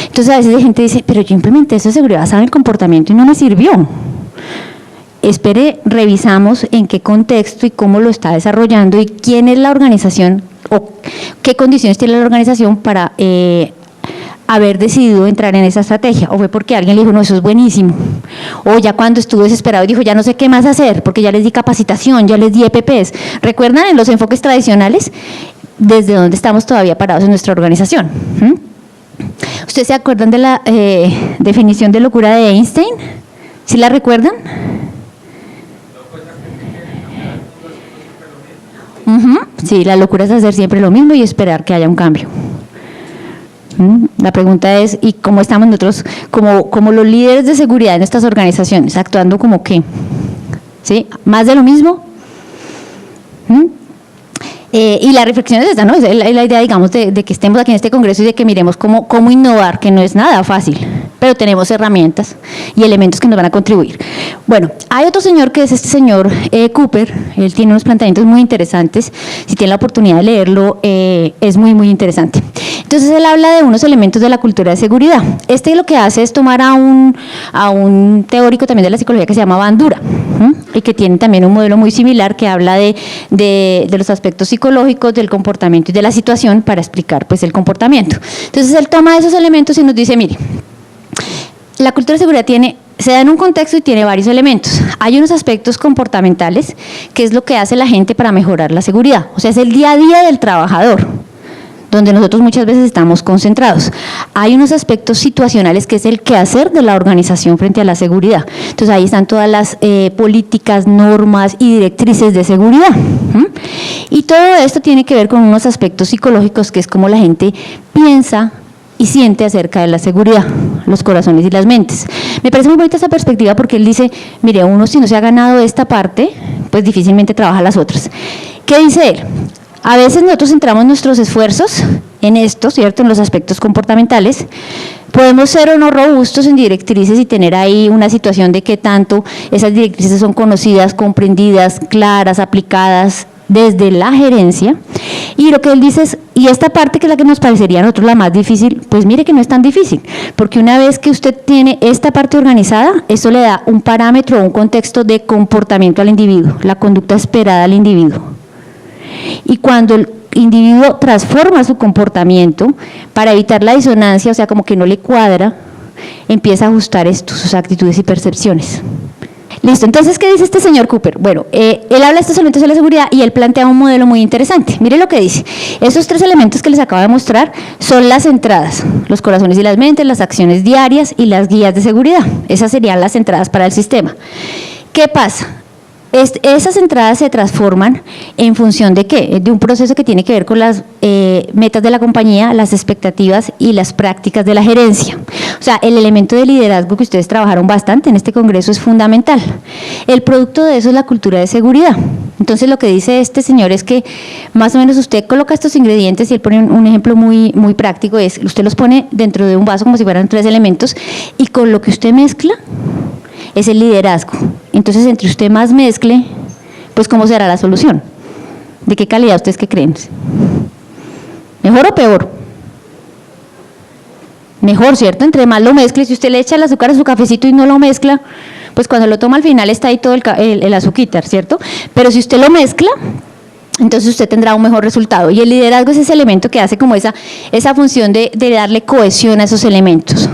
Entonces a veces la gente dice, pero yo implementé eso de seguridad basada en el comportamiento y no me sirvió. Espere, revisamos en qué contexto y cómo lo está desarrollando y quién es la organización o qué condiciones tiene la organización para haber decidido entrar en esa estrategia. O fue porque alguien le dijo, no, eso es buenísimo. O ya cuando estuvo desesperado dijo, ya no sé qué más hacer porque ya les di capacitación, ya les di EPPs. ¿Recuerdan en los enfoques tradicionales desde dónde estamos todavía parados en nuestra organización? ¿Ustedes se acuerdan de la definición de locura de Einstein? ¿Sí la recuerdan? Sí, la locura es hacer siempre lo mismo y esperar que haya un cambio. La pregunta es, ¿y cómo estamos nosotros como los líderes de seguridad en estas organizaciones? ¿Actuando como qué? ¿Sí? ¿Más de lo mismo? Y la reflexión es esta, ¿no? Es la idea, digamos, de que estemos aquí en este congreso y de que miremos cómo innovar, que no es nada fácil, pero tenemos herramientas y elementos que nos van a contribuir. Bueno, hay otro señor que es este señor Cooper, él tiene unos planteamientos muy interesantes, si tienen la oportunidad de leerlo, es muy, muy interesante. Entonces él habla de unos elementos de la cultura de seguridad. Lo que hace es tomar a un teórico también de la psicología que se llama Bandura, y que tiene también un modelo muy similar que habla de los aspectos psicológicos, del comportamiento y de la situación para explicar pues el comportamiento. Entonces él toma esos elementos y nos dice, mire, la cultura de seguridad se da en un contexto y tiene varios elementos. Hay unos aspectos comportamentales, que es lo que hace la gente para mejorar la seguridad, o sea, es el día a día del trabajador, donde nosotros muchas veces estamos concentrados. Hay unos aspectos situacionales que es el quehacer de la organización frente a la seguridad. Entonces ahí están todas las políticas, normas y directrices de seguridad. Y todo esto tiene que ver con unos aspectos psicológicos que es como la gente piensa y siente acerca de la seguridad, los corazones y las mentes. Me parece muy bonita esta perspectiva porque él dice, mire, uno si no se ha ganado esta parte, pues difícilmente trabaja las otras. ¿Qué dice él? A veces nosotros centramos nuestros esfuerzos en esto, ¿cierto?, en los aspectos comportamentales. Podemos ser o no robustos en directrices y tener ahí una situación de qué tanto esas directrices son conocidas, comprendidas, claras, aplicadas desde la gerencia. Y lo que él dice es, y esta parte que es la que nos parecería a nosotros la más difícil, pues mire que no es tan difícil, porque una vez que usted tiene esta parte organizada, eso le da un parámetro o un contexto de comportamiento al individuo, la conducta esperada al individuo. Y cuando el individuo transforma su comportamiento para evitar la disonancia, o sea, como que no le cuadra, empieza a ajustar sus actitudes y percepciones. Listo, entonces, ¿qué dice este señor Cooper? Bueno, él habla de estos elementos de la seguridad y él plantea un modelo muy interesante. Mire lo que dice. Esos 3 elementos que les acabo de mostrar son las entradas, los corazones y las mentes, las acciones diarias y las guías de seguridad. Esas serían las entradas para el sistema. ¿Qué pasa? Esas entradas se transforman en función de ¿qué? De un proceso que tiene que ver con las metas de la compañía, las expectativas y las prácticas de la gerencia. O sea, el elemento de liderazgo que ustedes trabajaron bastante en este congreso es fundamental. El producto de eso es la cultura de seguridad. Entonces lo que dice este señor es que más o menos usted coloca estos ingredientes y él pone un ejemplo muy, muy práctico, es usted los pone dentro de un vaso como si fueran 3 elementos y con lo que usted mezcla es el liderazgo. Entonces, entre usted más mezcle, pues ¿cómo será la solución? ¿De qué calidad ustedes qué creen? ¿Mejor o peor? Mejor, ¿cierto? Entre más lo mezcle, si usted le echa el azúcar a su cafecito y no lo mezcla, pues cuando lo toma al final está ahí todo el azuquitar, ¿cierto? Pero si usted lo mezcla, entonces usted tendrá un mejor resultado. Y el liderazgo es ese elemento que hace como esa función de darle cohesión a esos elementos.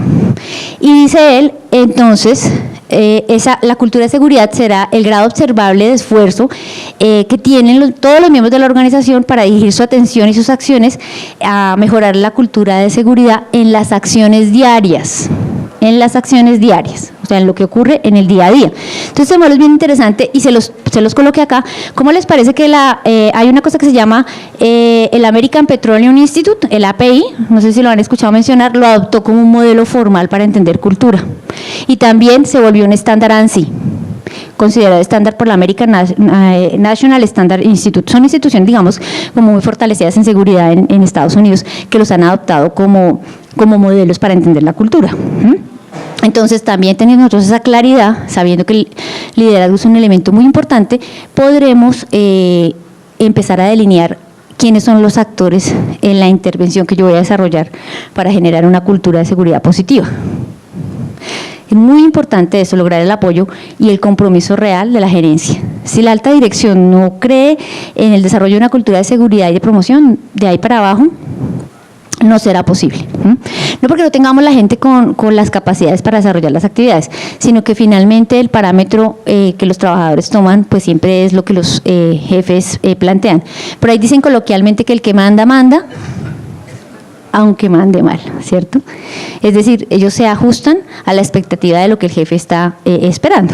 Y dice él, entonces, la cultura de seguridad será el grado observable de esfuerzo que tienen todos los miembros de la organización para dirigir su atención y sus acciones a mejorar la cultura de seguridad en las acciones diarias. O sea, en lo que ocurre en el día a día. Entonces, el modelo es bien interesante y se los coloqué acá. ¿Cómo les parece que hay una cosa que se llama el American Petroleum Institute, el API, no sé si lo han escuchado mencionar, lo adoptó como un modelo formal para entender cultura. Y también se volvió un estándar ANSI, considerado estándar por la American National Standard Institute. Son instituciones, digamos, como muy fortalecidas en seguridad en Estados Unidos, que los han adoptado como modelos para entender la cultura. Entonces, también teniendo nosotros esa claridad, sabiendo que el liderazgo es un elemento muy importante, podremos empezar a delinear quiénes son los actores en la intervención que yo voy a desarrollar para generar una cultura de seguridad positiva. Es muy importante eso, lograr el apoyo y el compromiso real de la gerencia. Si la alta dirección no cree en el desarrollo de una cultura de seguridad y de promoción, de ahí para abajo, no será posible. No porque no tengamos la gente con las capacidades para desarrollar las actividades, sino que finalmente el parámetro que los trabajadores toman, pues siempre es lo que los jefes plantean. Por ahí dicen coloquialmente que el que manda, manda, aunque mande mal, ¿cierto? Es decir, ellos se ajustan a la expectativa de lo que el jefe está esperando.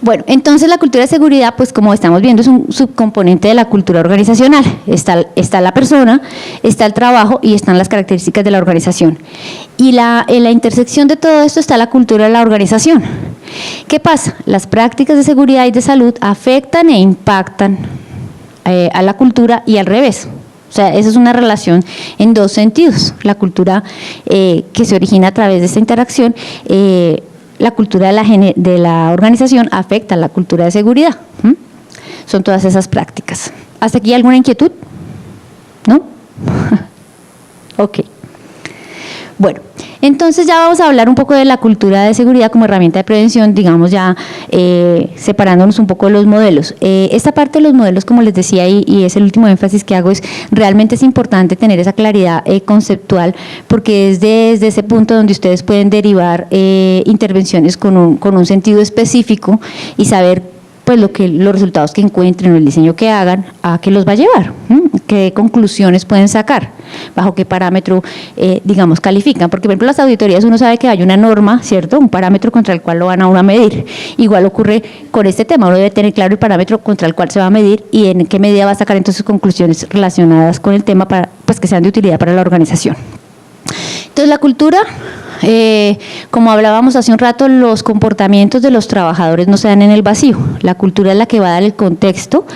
Bueno, entonces la cultura de seguridad, pues como estamos viendo, es un subcomponente de la cultura organizacional. Está la persona, está el trabajo y están las características de la organización. Y en la intersección de todo esto está la cultura de la organización. ¿Qué pasa? Las prácticas de seguridad y de salud afectan e impactan a la cultura y al revés. O sea, esa es una relación en dos sentidos. La cultura que se origina a través de esta interacción, la cultura de la organización afecta a la cultura de seguridad. Son todas esas prácticas. ¿Hasta aquí alguna inquietud? ¿No? Ok. Bueno, entonces ya vamos a hablar un poco de la cultura de seguridad como herramienta de prevención, digamos ya separándonos un poco de los modelos. Esta parte de los modelos, como les decía, y es el último énfasis que hago, realmente es importante tener esa claridad conceptual, porque es desde ese punto donde ustedes pueden derivar intervenciones con un sentido específico y saber pues los resultados que encuentren o el diseño que hagan, a qué los va a llevar, qué conclusiones pueden sacar, bajo qué parámetro, digamos, califican. Porque, por ejemplo, las auditorías uno sabe que hay una norma, ¿cierto?, un parámetro contra el cual lo van a uno a medir. Igual ocurre con este tema, uno debe tener claro el parámetro contra el cual se va a medir y en qué medida va a sacar entonces conclusiones relacionadas con el tema para pues que sean de utilidad para la organización. Entonces, la cultura, como hablábamos hace un rato, los comportamientos de los trabajadores no se dan en el vacío. La cultura es la que va a dar el contexto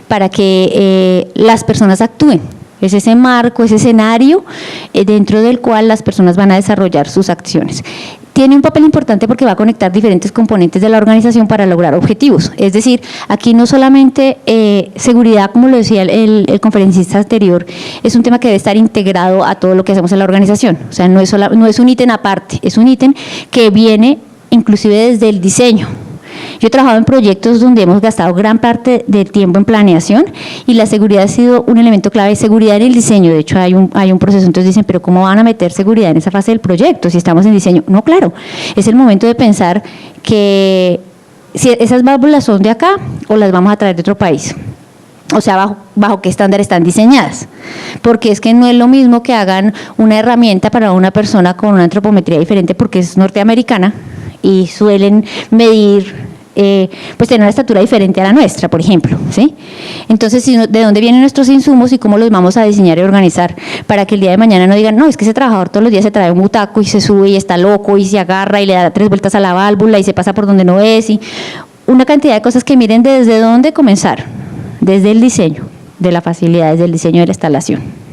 para que las personas actúen. Es ese marco, ese escenario dentro del cual las personas van a desarrollar sus acciones. Tiene un papel importante porque va a conectar diferentes componentes de la organización para lograr objetivos. Es decir, aquí no solamente seguridad, como lo decía el conferencista anterior, es un tema que debe estar integrado a todo lo que hacemos en la organización. O sea, no es un ítem aparte, es un ítem que viene inclusive desde el diseño. Yo he trabajado en proyectos donde hemos gastado gran parte del tiempo en planeación y la seguridad ha sido un elemento clave, seguridad en el diseño. De hecho, hay un proceso, entonces dicen, pero ¿cómo van a meter seguridad en esa fase del proyecto si estamos en diseño? No, claro, es el momento de pensar que si esas válvulas son de acá o las vamos a traer de otro país. O sea, bajo qué estándar están diseñadas, porque es que no es lo mismo que hagan una herramienta para una persona con una antropometría diferente porque es norteamericana y suelen medir, pues tener una estatura diferente a la nuestra, por ejemplo, ¿sí? Entonces, ¿de dónde vienen nuestros insumos y cómo los vamos a diseñar y organizar para que el día de mañana no digan, no, es que ese trabajador todos los días se trae un butaco y se sube y está loco y se agarra y le da 3 vueltas a la válvula y se pasa por donde no es, y una cantidad de cosas que miren desde dónde comenzar, desde el diseño de la facilidad, desde el diseño de la instalación.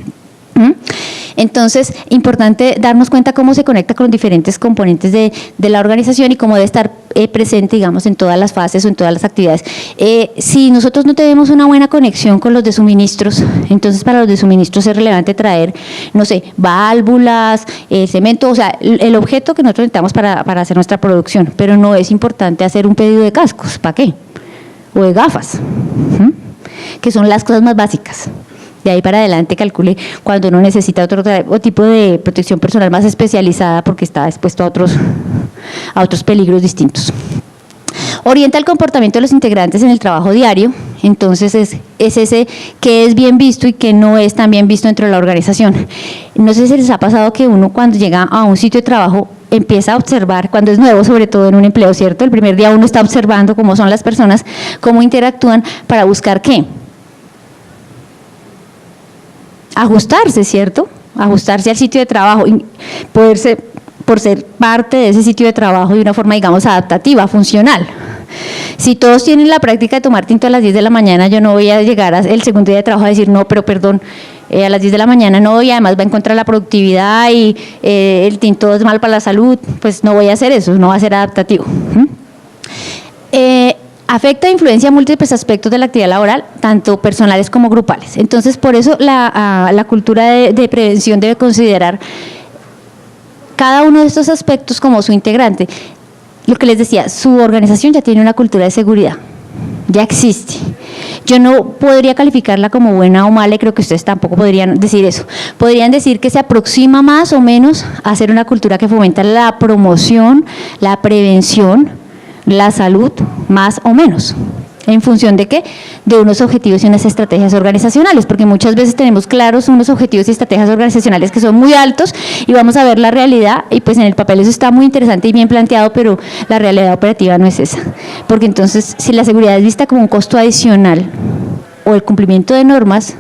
Entonces, importante darnos cuenta cómo se conecta con los diferentes componentes de la organización y cómo debe estar presente, digamos, en todas las fases o en todas las actividades. Si nosotros no tenemos una buena conexión con los de suministros, entonces para los de suministros es relevante traer, no sé, válvulas, cemento, o sea, el objeto que nosotros necesitamos para hacer nuestra producción, pero no es importante hacer un pedido de cascos, ¿para qué? O de gafas, que son las cosas más básicas. De ahí para adelante calcule cuando uno necesita otro tipo de protección personal más especializada porque está expuesto a otros peligros distintos. Orienta el comportamiento de los integrantes en el trabajo diario, entonces es ese que es bien visto y que no es tan bien visto dentro de la organización. No sé si les ha pasado que uno cuando llega a un sitio de trabajo empieza a observar, cuando es nuevo, sobre todo en un empleo, ¿cierto? El primer día uno está observando cómo son las personas, cómo interactúan para buscar ¿qué? Ajustarse, ¿cierto? Ajustarse al sitio de trabajo y poderse, por ser parte de ese sitio de trabajo de una forma, digamos, adaptativa, funcional. Si todos tienen la práctica de tomar tinto a las 10 de la mañana, yo no voy a llegar el segundo día de trabajo a decir, no, pero perdón, a las 10 de la mañana no, y además va en contra de la productividad y el tinto es mal para la salud, pues no voy a hacer eso, no va a ser adaptativo. Afecta e influencia múltiples aspectos de la actividad laboral, tanto personales como grupales. Entonces, por eso la cultura de prevención debe considerar cada uno de estos aspectos como su integrante. Lo que les decía, su organización ya tiene una cultura de seguridad, ya existe. Yo no podría calificarla como buena o mala y creo que ustedes tampoco podrían decir eso. Podrían decir que se aproxima más o menos a ser una cultura que fomenta la promoción, la prevención, la salud, más o menos. ¿En función de qué? De unos objetivos y unas estrategias organizacionales, porque muchas veces tenemos claros unos objetivos y estrategias organizacionales que son muy altos y vamos a ver la realidad y pues en el papel eso está muy interesante y bien planteado, pero la realidad operativa no es esa. Porque entonces, si la seguridad es vista como un costo adicional o el cumplimiento de normas,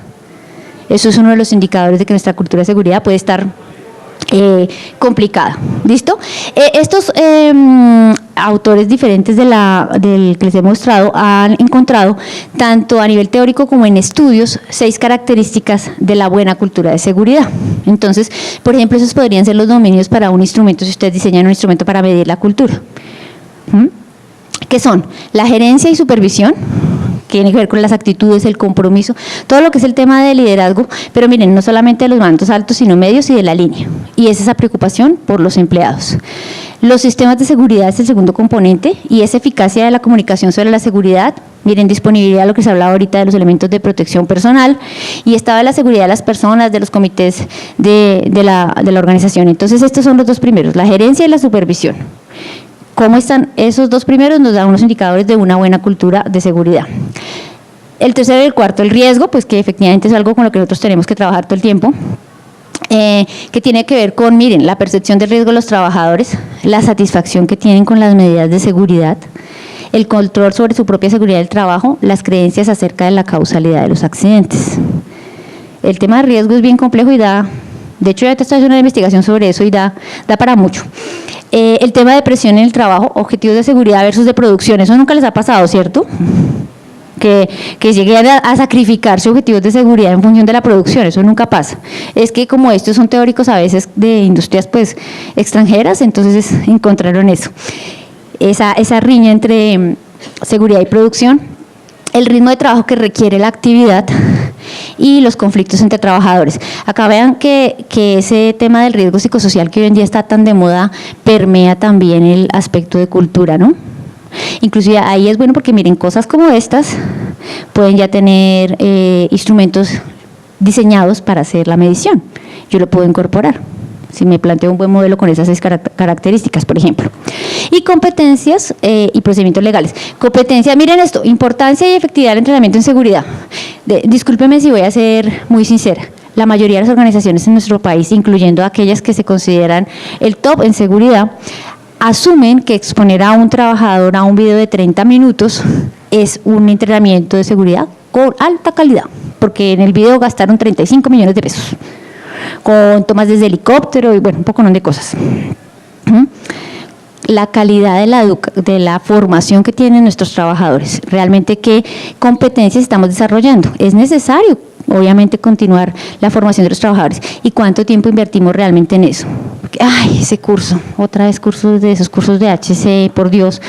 eso es uno de los indicadores de que nuestra cultura de seguridad puede estar complicada. ¿Listo? Estos autores diferentes del que les he mostrado han encontrado, tanto a nivel teórico como en estudios, 6 características de la buena cultura de seguridad. Entonces, por ejemplo, esos podrían ser los dominios para un instrumento, si ustedes diseñan un instrumento para medir la cultura. ¿Qué son? La gerencia y supervisión, que tiene que ver con las actitudes, el compromiso, todo lo que es el tema de liderazgo, pero miren, no solamente de los mandos altos, sino medios y de la línea, y es esa preocupación por los empleados. Los sistemas de seguridad es el segundo componente, y es eficacia de la comunicación sobre la seguridad, miren, disponibilidad, lo que se hablaba ahorita de los elementos de protección personal, y estado de la seguridad de las personas, de los comités de la organización. Entonces, estos son los dos primeros, la gerencia y la supervisión. ¿Cómo están esos dos primeros? Nos dan unos indicadores de una buena cultura de seguridad. El tercero y el cuarto, el riesgo, pues que efectivamente es algo con lo que nosotros tenemos que trabajar todo el tiempo, que tiene que ver con, miren, la percepción del riesgo de los trabajadores, la satisfacción que tienen con las medidas de seguridad, el control sobre su propia seguridad del trabajo, las creencias acerca de la causalidad de los accidentes. El tema de riesgo es bien complejo y da, de hecho ya te estoy haciendo una investigación sobre eso y da para mucho. El tema de presión en el trabajo, objetivos de seguridad versus de producción, eso nunca les ha pasado, ¿cierto? Que lleguen a sacrificarse objetivos de seguridad en función de la producción, eso nunca pasa. Es que como estos son teóricos a veces de industrias pues extranjeras, entonces encontraron eso. Esa riña entre seguridad y producción, el ritmo de trabajo que requiere la actividad y los conflictos entre trabajadores. Acá vean que ese tema del riesgo psicosocial que hoy en día está tan de moda permea también el aspecto de cultura, ¿no? Inclusive ahí es bueno porque miren, cosas como estas pueden ya tener instrumentos diseñados para hacer la medición. Yo lo puedo incorporar si me planteo un buen modelo con esas 6 características, por ejemplo. Y competencias y procedimientos legales. Competencia, miren esto, importancia y efectividad del entrenamiento en seguridad. Discúlpeme si voy a ser muy sincera. La mayoría de las organizaciones en nuestro país, incluyendo aquellas que se consideran el top en seguridad, asumen que exponer a un trabajador a un video de 30 minutos es un entrenamiento de seguridad con alta calidad, porque en el video gastaron 35 millones de pesos, con tomas desde helicóptero y bueno, un poco de cosas. La calidad de la formación que tienen nuestros trabajadores, realmente qué competencias estamos desarrollando. Es necesario, obviamente, continuar la formación de los trabajadores. ¿Y cuánto tiempo invertimos realmente en eso? Porque, ay, ese curso, otra vez esos cursos de HC, por Dios,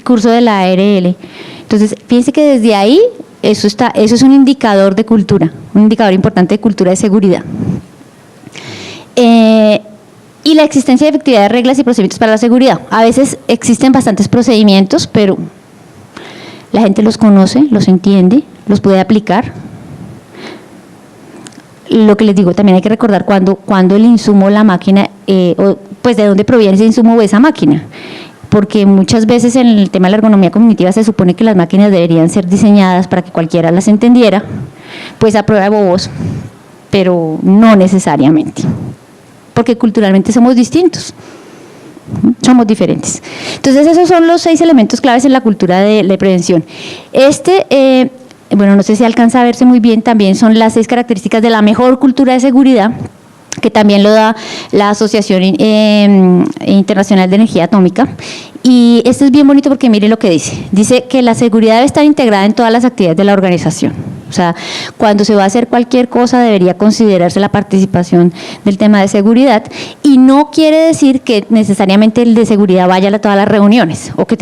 curso de la ARL. Entonces, fíjense que desde ahí, eso es un indicador de cultura, un indicador importante de cultura de seguridad. Y la existencia de efectividad de reglas y procedimientos para la seguridad. A veces existen bastantes procedimientos, pero la gente los conoce, los entiende, los puede aplicar. Lo que les digo, también hay que recordar cuando el insumo, la máquina, pues de dónde proviene ese insumo o esa máquina. Porque muchas veces en el tema de la ergonomía cognitiva se supone que las máquinas deberían ser diseñadas para que cualquiera las entendiera, pues a prueba de bobos, pero no necesariamente, porque culturalmente somos distintos, somos diferentes. Entonces esos son los 6 elementos claves en la cultura de prevención. Bueno, no sé si alcanza a verse muy bien, también son las 6 características de la mejor cultura de seguridad, que también lo da la Asociación Internacional de Energía Atómica. Y esto es bien bonito porque mire lo que dice. Dice que la seguridad debe estar integrada en todas las actividades de la organización. O sea, cuando se va a hacer cualquier cosa debería considerarse la participación del tema de seguridad, y no quiere decir que necesariamente el de seguridad vaya a todas las reuniones o que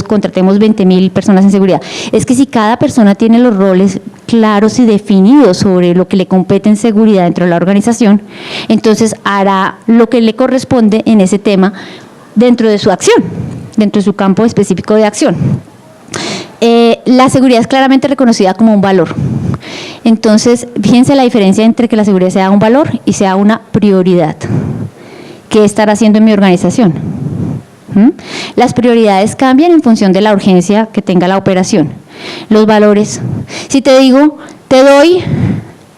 contratemos 20.000 personas en seguridad. Es que si cada persona tiene los roles claros y definidos sobre lo que le compete en seguridad dentro de la organización, entonces hará lo que le corresponde en ese tema dentro de su acción, dentro de su campo específico de acción. La seguridad es claramente reconocida como un valor. Entonces, fíjense la diferencia entre que la seguridad sea un valor y sea una prioridad. ¿Qué estará haciendo en mi organización? Las prioridades cambian en función de la urgencia que tenga la operación. Los valores, si te digo, te doy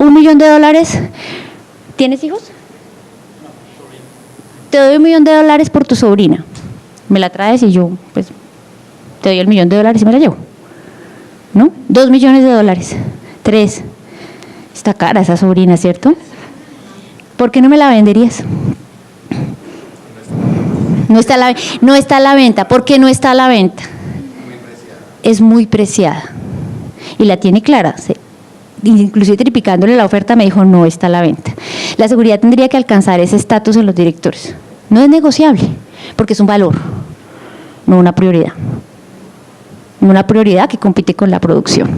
$1 millón, ¿tienes hijos? Te doy $1 millón por tu sobrina, me la traes y yo pues te doy el $1 millón y me la llevo, ¿no? $2 millones, 3, está cara esa sobrina, ¿cierto? ¿Por qué no me la venderías? No está a la venta. ¿Por qué no está a la venta? Es muy preciada y la tiene clara. Inclusive triplicándole la oferta me dijo no está a la venta. La seguridad tendría que alcanzar ese estatus en los directores. No es negociable porque es un valor, no una prioridad. Una prioridad que compite con la producción.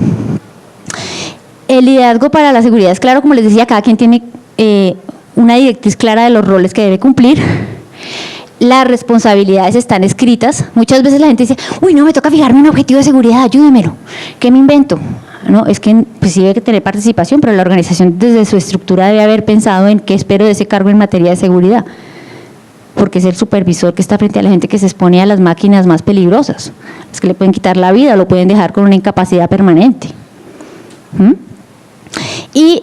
El liderazgo para la seguridad es claro, como les decía, cada quien tiene una directriz clara de los roles que debe cumplir. Las responsabilidades están escritas. Muchas veces la gente dice, uy, no, me toca fijarme un objetivo de seguridad, ayúdemelo. ¿Qué me invento? No, es que pues sí debe tener participación, pero la organización desde su estructura debe haber pensado en qué espero de ese cargo en materia de seguridad, porque es el supervisor que está frente a la gente que se expone a las máquinas más peligrosas, es que le pueden quitar la vida, lo pueden dejar con una incapacidad permanente. Y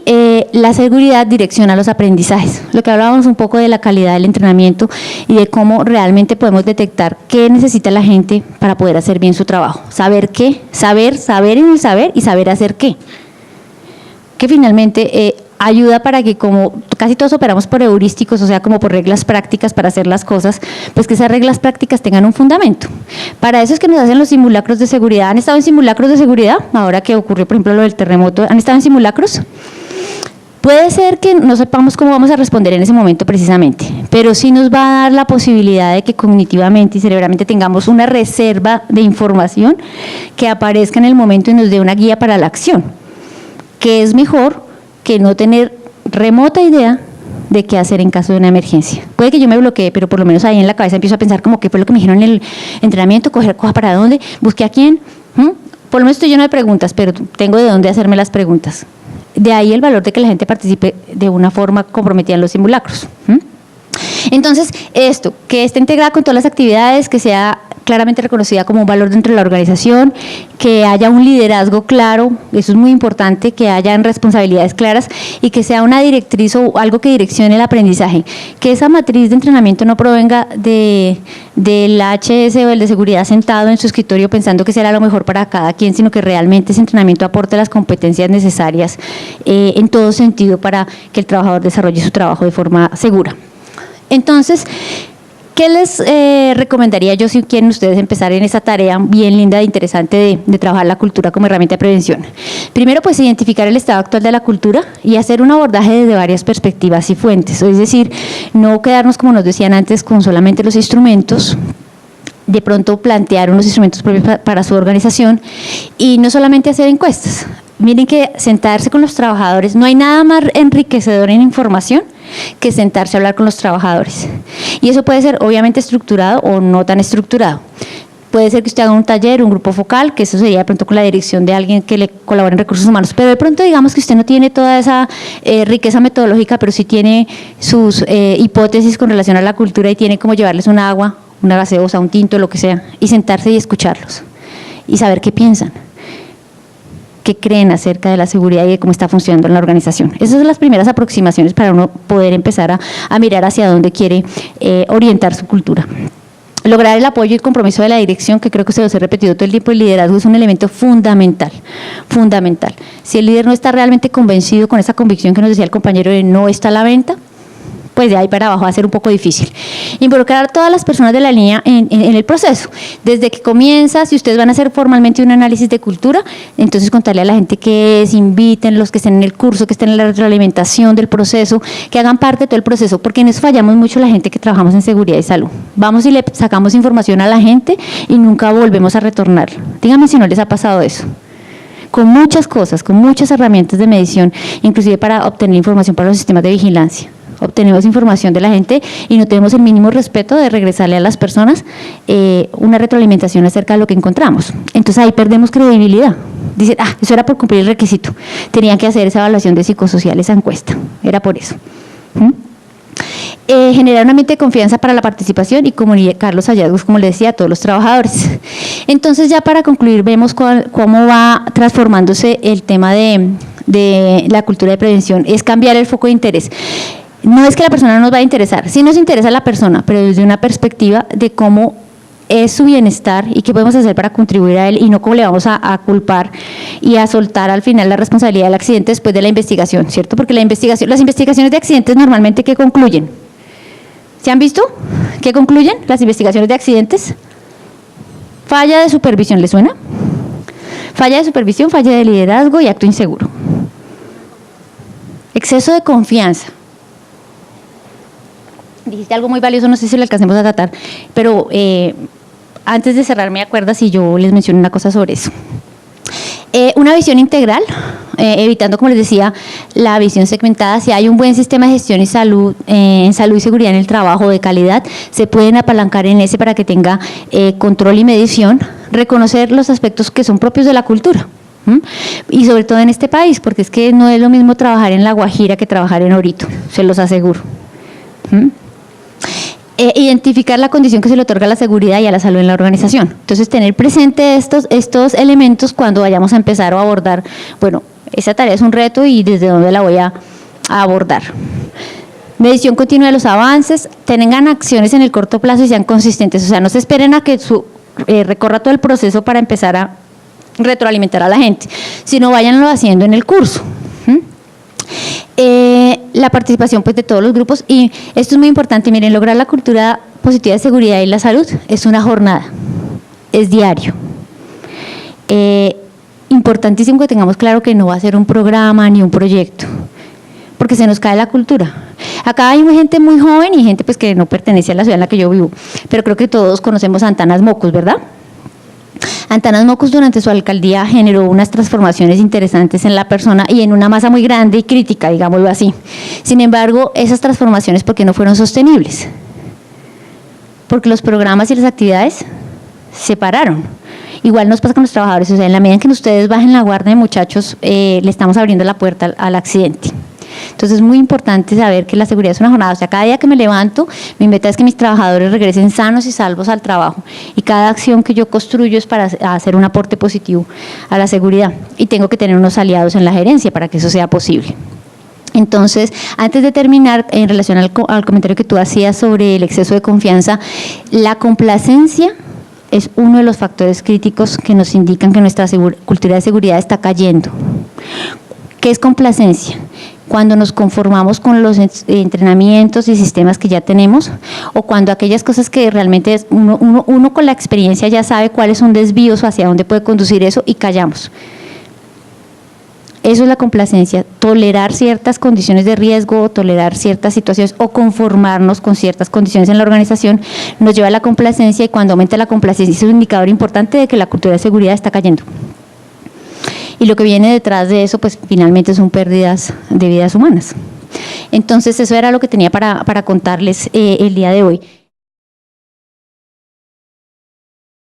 la seguridad direcciona los aprendizajes, lo que hablábamos un poco de la calidad del entrenamiento y de cómo realmente podemos detectar qué necesita la gente para poder hacer bien su trabajo, saber qué, saber en el saber y saber hacer qué, que finalmente ayuda para que, como casi todos operamos por heurísticos, o sea, como por reglas prácticas para hacer las cosas, pues que esas reglas prácticas tengan un fundamento. Para eso es que nos hacen los simulacros de seguridad. ¿Han estado en simulacros de seguridad? Ahora que ocurrió, por ejemplo, lo del terremoto, ¿han estado en simulacros? Puede ser que no sepamos cómo vamos a responder en ese momento precisamente, pero sí nos va a dar la posibilidad de que cognitivamente y cerebralmente tengamos una reserva de información que aparezca en el momento y nos dé una guía para la acción, que es mejor que no tener remota idea de qué hacer en caso de una emergencia. Puede que yo me bloquee, pero por lo menos ahí en la cabeza empiezo a pensar como qué fue lo que me dijeron en el entrenamiento, coja para dónde, busqué a quién. Por lo menos estoy lleno de preguntas, pero tengo de dónde hacerme las preguntas. De ahí el valor de que la gente participe de una forma comprometida en los simulacros. Entonces, esto, que esté integrada con todas las actividades, que sea claramente reconocida como un valor dentro de la organización, que haya un liderazgo claro, eso es muy importante, que hayan responsabilidades claras y que sea una directriz o algo que direccione el aprendizaje, que esa matriz de entrenamiento no provenga del HS o el de seguridad sentado en su escritorio pensando que será lo mejor para cada quien, sino que realmente ese entrenamiento aporte las competencias necesarias en todo sentido para que el trabajador desarrolle su trabajo de forma segura. Entonces, ¿qué les recomendaría yo si quieren ustedes empezar en esa tarea bien linda e interesante de trabajar la cultura como herramienta de prevención? Primero, pues identificar el estado actual de la cultura y hacer un abordaje desde varias perspectivas y fuentes, es decir, no quedarnos, como nos decían antes, con solamente los instrumentos, de pronto plantear unos instrumentos propios para su organización y no solamente hacer encuestas. Miren que sentarse con los trabajadores, no hay nada más enriquecedor en información que sentarse a hablar con los trabajadores. Y eso puede ser obviamente estructurado o no tan estructurado. Puede ser que usted haga un taller, un grupo focal, que eso sería de pronto con la dirección de alguien que le colabore en recursos humanos, pero de pronto digamos que usted no tiene toda esa riqueza metodológica, pero sí tiene sus hipótesis con relación a la cultura y tiene como llevarles un agua, una gaseosa, un tinto, lo que sea, y sentarse y escucharlos y saber qué piensan, qué creen acerca de la seguridad y de cómo está funcionando en la organización. Esas son las primeras aproximaciones para uno poder empezar a mirar hacia dónde quiere orientar su cultura. Lograr el apoyo y el compromiso de la dirección, que creo que se los he repetido todo el tiempo, el liderazgo es un elemento fundamental, fundamental. Si el líder no está realmente convencido con esa convicción que nos decía el compañero de no está a la venta, pues de ahí para abajo va a ser un poco difícil. Involucrar a todas las personas de la línea en el proceso. Desde que comienza, si ustedes van a hacer formalmente un análisis de cultura, entonces contarle a la gente que es, inviten los que estén en el curso, que estén en la retroalimentación del proceso, que hagan parte de todo el proceso, porque en eso fallamos mucho la gente que trabajamos en seguridad y salud. Vamos y le sacamos información a la gente y nunca volvemos a retornar. Díganme si no les ha pasado eso. Con muchas cosas, con muchas herramientas de medición, inclusive para obtener información para los sistemas de vigilancia. Obtenemos información de la gente y no tenemos el mínimo respeto de regresarle a las personas una retroalimentación acerca de lo que encontramos. Entonces ahí perdemos credibilidad. Dicen, eso era por cumplir el requisito. Tenían que hacer esa evaluación de psicosocial, esa encuesta. Era por eso. Generar un ambiente de confianza para la participación y comunicar los hallazgos, como les decía, a todos los trabajadores. Entonces ya para concluir vemos cómo va transformándose el tema de la cultura de prevención. Es cambiar el foco de interés. No es que la persona no nos va a interesar, sí nos interesa la persona, pero desde una perspectiva de cómo es su bienestar y qué podemos hacer para contribuir a él y no cómo le vamos a culpar y a soltar al final la responsabilidad del accidente después de la investigación, ¿cierto? Porque las investigaciones de accidentes normalmente ¿qué concluyen? ¿Se han visto? ¿Qué concluyen las investigaciones de accidentes? Falla de supervisión, ¿le suena? Falla de supervisión, falla de liderazgo y acto inseguro. Exceso de confianza. Dijiste algo muy valioso, no sé si lo alcancemos a tratar, pero antes de cerrar me acuerdo si yo les menciono una cosa sobre eso. Una visión integral, evitando, como les decía, la visión segmentada. Si hay un buen sistema de gestión y salud, en salud y seguridad en el trabajo de calidad, se pueden apalancar en ese para que tenga control y medición, reconocer los aspectos que son propios de la cultura. Y sobre todo en este país, porque es que no es lo mismo trabajar en La Guajira que trabajar en Orito, se los aseguro. Identificar la condición que se le otorga a la seguridad y a la salud en la organización. Entonces, tener presente estos elementos cuando vayamos a empezar o abordar, bueno, esa tarea es un reto y desde dónde la voy a abordar. Medición continua de los avances, tengan acciones en el corto plazo y sean consistentes, o sea, no se esperen a que recorra todo el proceso para empezar a retroalimentar a la gente, sino váyanlo haciendo en el curso. La participación pues de todos los grupos, y esto es muy importante, miren, lograr la cultura positiva de seguridad y la salud es una jornada, es diario. Importantísimo que tengamos claro que no va a ser un programa ni un proyecto, porque se nos cae la cultura. Acá hay gente muy joven y gente pues que no pertenece a la ciudad en la que yo vivo, pero creo que todos conocemos a Antanas Mocos, ¿verdad? Antanas Mocos durante su alcaldía generó unas transformaciones interesantes en la persona y en una masa muy grande y crítica, digámoslo así. Sin embargo, esas transformaciones, ¿por qué no fueron sostenibles? Porque los programas y las actividades se pararon. Igual nos pasa con los trabajadores, o sea, en la medida en que ustedes bajen la guardia, muchachos, le estamos abriendo la puerta al accidente. Entonces es muy importante saber que la seguridad es una jornada, o sea, cada día que me levanto, mi meta es que mis trabajadores regresen sanos y salvos al trabajo, y cada acción que yo construyo es para hacer un aporte positivo a la seguridad, y tengo que tener unos aliados en la gerencia para que eso sea posible. Entonces, antes de terminar, en relación al comentario que tú hacías sobre el exceso de confianza, la complacencia es uno de los factores críticos que nos indican que nuestra cultura de seguridad está cayendo. ¿Qué es complacencia? Cuando nos conformamos con los entrenamientos y sistemas que ya tenemos, o cuando aquellas cosas que realmente uno con la experiencia ya sabe cuáles son desvíos o hacia dónde puede conducir eso y callamos. Eso es la complacencia, tolerar ciertas condiciones de riesgo, tolerar ciertas situaciones o conformarnos con ciertas condiciones en la organización nos lleva a la complacencia, y cuando aumenta la complacencia es un indicador importante de que la cultura de seguridad está cayendo. Y lo que viene detrás de eso, pues finalmente son pérdidas de vidas humanas. Entonces eso era lo que tenía para contarles el día de hoy.